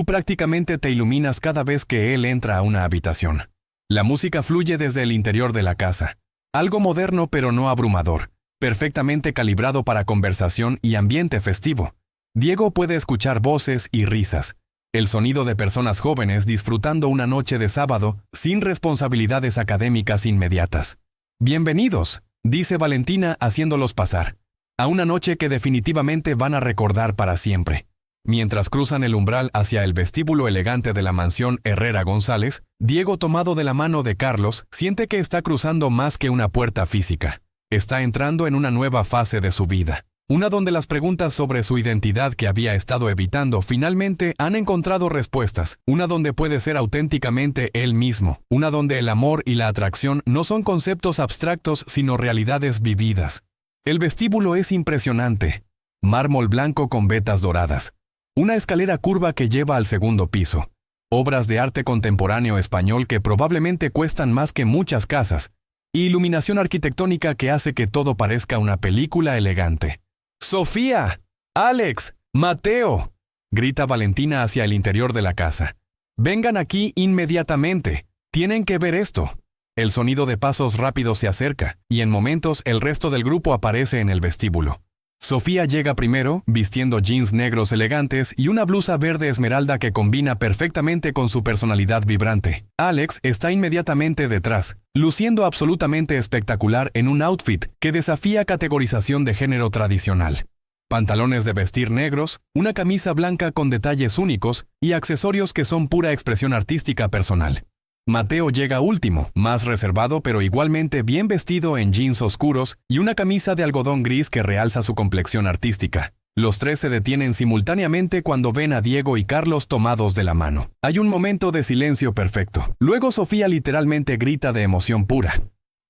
prácticamente te iluminas cada vez que él entra a una habitación. La música fluye desde el interior de la casa. Algo moderno pero no abrumador, perfectamente calibrado para conversación y ambiente festivo. Diego puede escuchar voces y risas, el sonido de personas jóvenes disfrutando una noche de sábado sin responsabilidades académicas inmediatas. «Bienvenidos», dice Valentina haciéndolos pasar, a una noche que definitivamente van a recordar para siempre. Mientras cruzan el umbral hacia el vestíbulo elegante de la mansión Herrera González, Diego, tomado de la mano de Carlos, siente que está cruzando más que una puerta física. Está entrando en una nueva fase de su vida. Una donde las preguntas sobre su identidad que había estado evitando finalmente han encontrado respuestas. Una donde puede ser auténticamente él mismo. Una donde el amor y la atracción no son conceptos abstractos sino realidades vividas. El vestíbulo es impresionante. Mármol blanco con vetas doradas. Una escalera curva que lleva al segundo piso. Obras de arte contemporáneo español que probablemente cuestan más que muchas casas. Y iluminación arquitectónica que hace que todo parezca una película elegante. «¡Sofía! ¡Alex! ¡Mateo!», grita Valentina hacia el interior de la casa. «Vengan aquí inmediatamente. Tienen que ver esto». El sonido de pasos rápidos se acerca, y en momentos el resto del grupo aparece en el vestíbulo. Sofía llega primero, vistiendo jeans negros elegantes y una blusa verde esmeralda que combina perfectamente con su personalidad vibrante. Alex está inmediatamente detrás, luciendo absolutamente espectacular en un outfit que desafía categorización de género tradicional. Pantalones de vestir negros, una camisa blanca con detalles únicos y accesorios que son pura expresión artística personal. Mateo llega último, más reservado pero igualmente bien vestido en jeans oscuros y una camisa de algodón gris que realza su complexión artística. Los tres se detienen simultáneamente cuando ven a Diego y Carlos tomados de la mano. Hay un momento de silencio perfecto. Luego Sofía literalmente grita de emoción pura.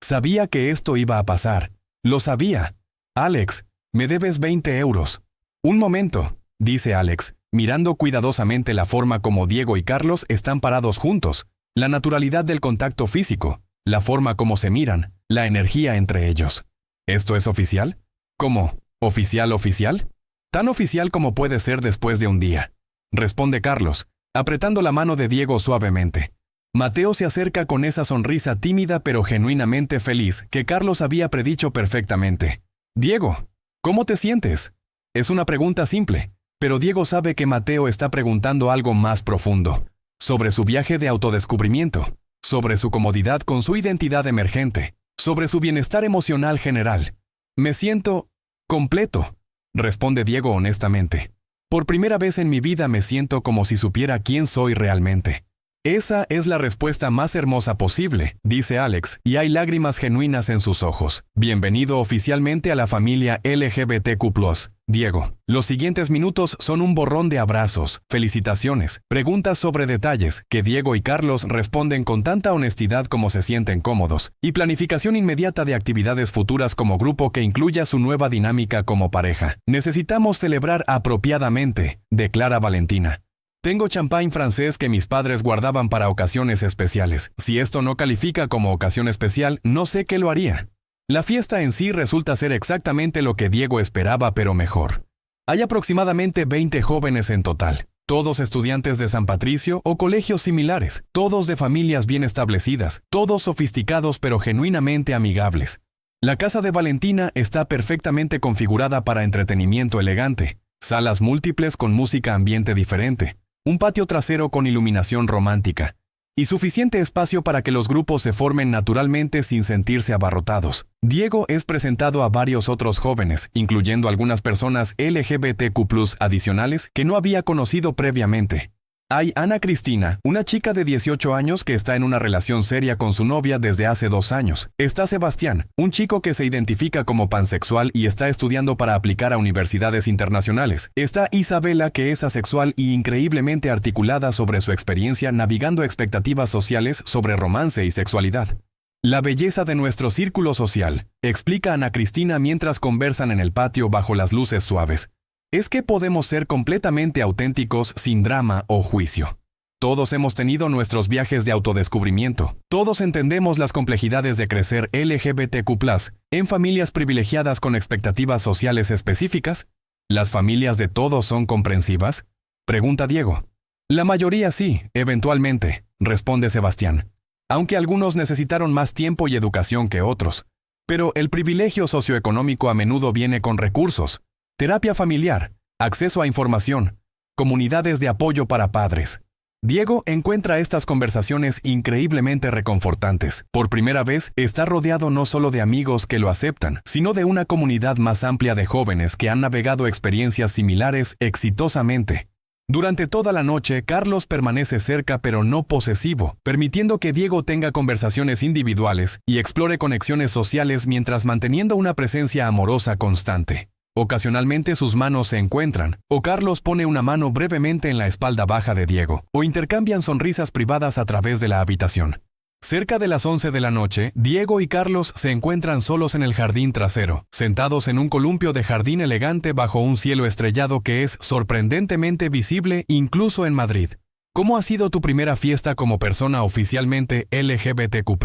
Sabía que esto iba a pasar. Lo sabía. «Alex, me debes 20 euros». «Un momento», dice Alex, mirando cuidadosamente la forma como Diego y Carlos están parados juntos. La naturalidad del contacto físico, la forma como se miran, la energía entre ellos. ¿Esto es oficial? ¿Cómo? ¿Oficial oficial? Tan oficial como puede ser después de un día, responde Carlos, apretando la mano de Diego suavemente. Mateo se acerca con esa sonrisa tímida pero genuinamente feliz que Carlos había predicho perfectamente. «Diego, ¿cómo te sientes?». Es una pregunta simple, pero Diego sabe que Mateo está preguntando algo más profundo. Sobre su viaje de autodescubrimiento, sobre su comodidad con su identidad emergente, sobre su bienestar emocional general. «Me siento completo», responde Diego honestamente. «Por primera vez en mi vida me siento como si supiera quién soy realmente». «Esa es la respuesta más hermosa posible», dice Alex, y hay lágrimas genuinas en sus ojos. «Bienvenido oficialmente a la familia LGBTQ+, Diego». Los siguientes minutos son un borrón de abrazos, felicitaciones, preguntas sobre detalles, que Diego y Carlos responden con tanta honestidad como se sienten cómodos, y planificación inmediata de actividades futuras como grupo que incluya su nueva dinámica como pareja. «Necesitamos celebrar apropiadamente», declara Valentina. «Tengo champán francés que mis padres guardaban para ocasiones especiales. Si esto no califica como ocasión especial, no sé qué lo haría». La fiesta en sí resulta ser exactamente lo que Diego esperaba, pero mejor. Hay aproximadamente 20 jóvenes en total, todos estudiantes de San Patricio o colegios similares, todos de familias bien establecidas, todos sofisticados pero genuinamente amigables. La casa de Valentina está perfectamente configurada para entretenimiento elegante, salas múltiples con música ambiente diferente, un patio trasero con iluminación romántica, y suficiente espacio para que los grupos se formen naturalmente sin sentirse abarrotados. Diego es presentado a varios otros jóvenes, incluyendo algunas personas LGBTQ+ adicionales que no había conocido previamente. Hay Ana Cristina, una chica de 18 años que está en una relación seria con su novia desde hace 2 años. Está Sebastián, un chico que se identifica como pansexual y está estudiando para aplicar a universidades internacionales. Está Isabela, que es asexual y increíblemente articulada sobre su experiencia navegando expectativas sociales sobre romance y sexualidad. La belleza de nuestro círculo social, explica Ana Cristina mientras conversan en el patio bajo las luces suaves, es que podemos ser completamente auténticos sin drama o juicio. Todos hemos tenido nuestros viajes de autodescubrimiento. Todos entendemos las complejidades de crecer LGBTQ+ en familias privilegiadas con expectativas sociales específicas. ¿Las familias de todos son comprensivas?, pregunta Diego. La mayoría sí, eventualmente, responde Sebastián, aunque algunos necesitaron más tiempo y educación que otros. Pero el privilegio socioeconómico a menudo viene con recursos, terapia familiar, acceso a información, comunidades de apoyo para padres. Diego encuentra estas conversaciones increíblemente reconfortantes. Por primera vez, está rodeado no solo de amigos que lo aceptan, sino de una comunidad más amplia de jóvenes que han navegado experiencias similares exitosamente. Durante toda la noche, Carlos permanece cerca pero no posesivo, permitiendo que Diego tenga conversaciones individuales y explore conexiones sociales mientras manteniendo una presencia amorosa constante. Ocasionalmente sus manos se encuentran, o Carlos pone una mano brevemente en la espalda baja de Diego, o intercambian sonrisas privadas a través de la habitación. Cerca de las 11 de la noche, Diego y Carlos se encuentran solos en el jardín trasero, sentados en un columpio de jardín elegante bajo un cielo estrellado que es sorprendentemente visible incluso en Madrid. ¿Cómo ha sido tu primera fiesta como persona oficialmente LGBTQ+?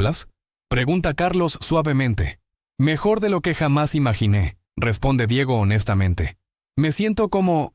Pregunta Carlos suavemente. Mejor de lo que jamás imaginé, responde Diego honestamente. Me siento como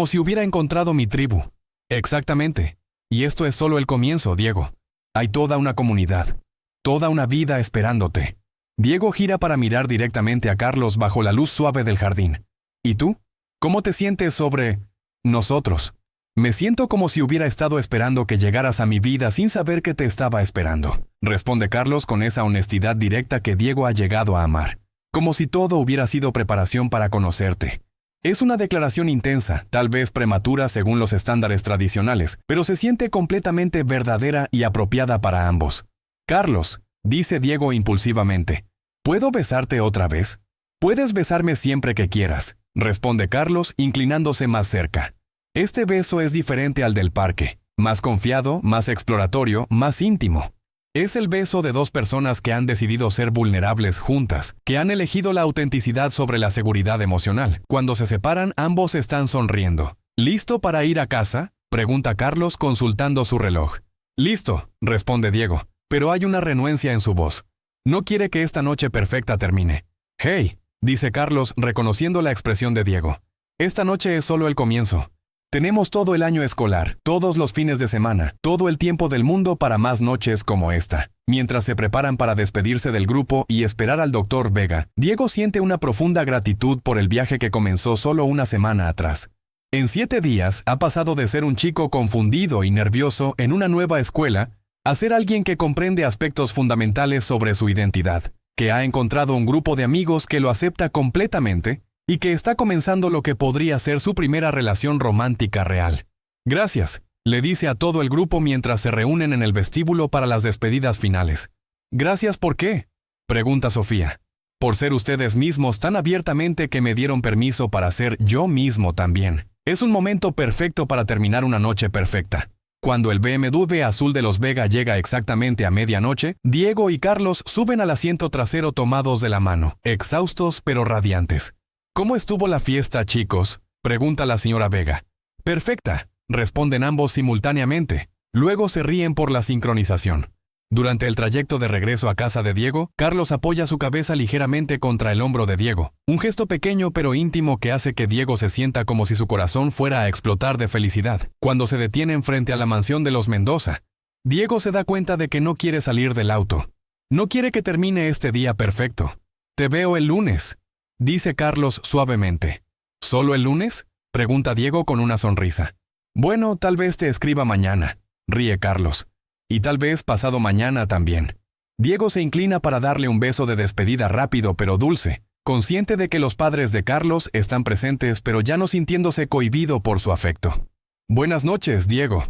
si hubiera encontrado mi tribu. Exactamente. Y esto es solo el comienzo, Diego. Hay toda una comunidad, toda una vida esperándote. Diego gira para mirar directamente a Carlos bajo la luz suave del jardín. ¿Y tú? ¿Cómo te sientes sobre nosotros? Me siento como si hubiera estado esperando que llegaras a mi vida sin saber que te estaba esperando, responde Carlos con esa honestidad directa que Diego ha llegado a amar. Como si todo hubiera sido preparación para conocerte. Es una declaración intensa, tal vez prematura según los estándares tradicionales, pero se siente completamente verdadera y apropiada para ambos. Carlos, dice Diego impulsivamente, ¿puedo besarte otra vez? Puedes besarme siempre que quieras, responde Carlos inclinándose más cerca. Este beso es diferente al del parque, más confiado, más exploratorio, más íntimo. Es el beso de dos personas que han decidido ser vulnerables juntas, que han elegido la autenticidad sobre la seguridad emocional. Cuando se separan, ambos están sonriendo. ¿Listo para ir a casa?, pregunta Carlos consultando su reloj. Listo, responde Diego, pero hay una renuencia en su voz. No quiere que esta noche perfecta termine. Hey, dice Carlos reconociendo la expresión de Diego. Esta noche es solo el comienzo. Tenemos todo el año escolar, todos los fines de semana, todo el tiempo del mundo para más noches como esta. Mientras se preparan para despedirse del grupo y esperar al Dr. Vega, Diego siente una profunda gratitud por el viaje que comenzó solo una semana atrás. En 7 días ha pasado de ser un chico confundido y nervioso en una nueva escuela a ser alguien que comprende aspectos fundamentales sobre su identidad, que ha encontrado un grupo de amigos que lo acepta completamente y que está comenzando lo que podría ser su primera relación romántica real. Gracias, le dice a todo el grupo mientras se reúnen en el vestíbulo para las despedidas finales. ¿Gracias por qué?, pregunta Sofía. Por ser ustedes mismos tan abiertamente que me dieron permiso para ser yo mismo también. Es un momento perfecto para terminar una noche perfecta. Cuando el BMW azul de los Vega llega exactamente a medianoche, Diego y Carlos suben al asiento trasero tomados de la mano, exhaustos pero radiantes. ¿Cómo estuvo la fiesta, chicos?, pregunta la señora Vega. Perfecta, responden ambos simultáneamente. Luego se ríen por la sincronización. Durante el trayecto de regreso a casa de Diego, Carlos apoya su cabeza ligeramente contra el hombro de Diego, un gesto pequeño pero íntimo que hace que Diego se sienta como si su corazón fuera a explotar de felicidad. Cuando se detienen frente a la mansión de los Mendoza, Diego se da cuenta de que no quiere salir del auto. No quiere que termine este día perfecto. «Te veo el lunes», dice Carlos suavemente. «¿Solo el lunes?», pregunta Diego con una sonrisa. «Bueno, tal vez te escriba mañana», ríe Carlos. «Y tal vez pasado mañana también». Diego se inclina para darle un beso de despedida rápido pero dulce, consciente de que los padres de Carlos están presentes pero ya no sintiéndose cohibido por su afecto. «Buenas noches, Diego»,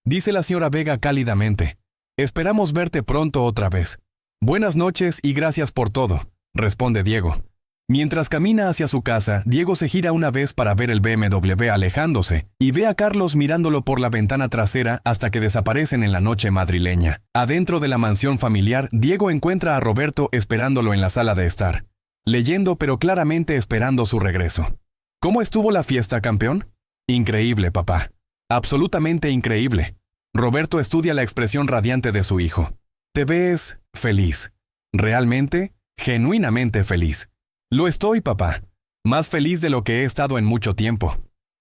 dice la señora Vega cálidamente. «Esperamos verte pronto otra vez». «Buenas noches y gracias por todo», responde Diego. Mientras camina hacia su casa, Diego se gira una vez para ver el BMW alejándose y ve a Carlos mirándolo por la ventana trasera hasta que desaparecen en la noche madrileña. Adentro de la mansión familiar, Diego encuentra a Roberto esperándolo en la sala de estar, leyendo pero claramente esperando su regreso. «¿Cómo estuvo la fiesta, campeón?» «Increíble, papá. Absolutamente increíble». Roberto estudia la expresión radiante de su hijo. «Te ves feliz. Realmente, genuinamente feliz». «Lo estoy, papá. Más feliz de lo que he estado en mucho tiempo».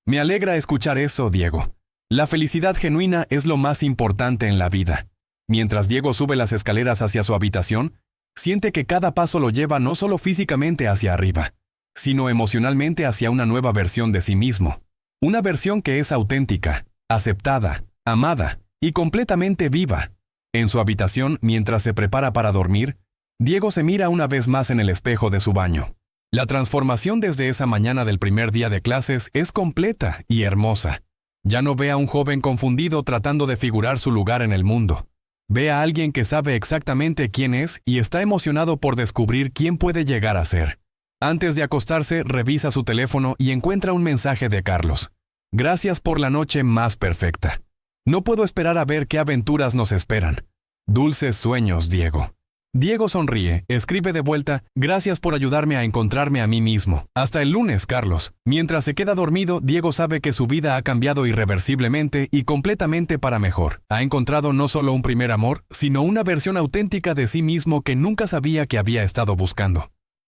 «Me alegra escuchar eso, Diego. La felicidad genuina es lo más importante en la vida». Mientras Diego sube las escaleras hacia su habitación, siente que cada paso lo lleva no solo físicamente hacia arriba, sino emocionalmente hacia una nueva versión de sí mismo. Una versión que es auténtica, aceptada, amada y completamente viva. En su habitación, mientras se prepara para dormir, Diego se mira una vez más en el espejo de su baño. La transformación desde esa mañana del primer día de clases es completa y hermosa. Ya no ve a un joven confundido tratando de figurar su lugar en el mundo. Ve a alguien que sabe exactamente quién es y está emocionado por descubrir quién puede llegar a ser. Antes de acostarse, revisa su teléfono y encuentra un mensaje de Carlos. «Gracias por la noche más perfecta. No puedo esperar a ver qué aventuras nos esperan. Dulces sueños, Diego». Diego sonríe, escribe de vuelta: «Gracias por ayudarme a encontrarme a mí mismo. Hasta el lunes, Carlos». Mientras se queda dormido, Diego sabe que su vida ha cambiado irreversiblemente y completamente para mejor. Ha encontrado no solo un primer amor, sino una versión auténtica de sí mismo que nunca sabía que había estado buscando.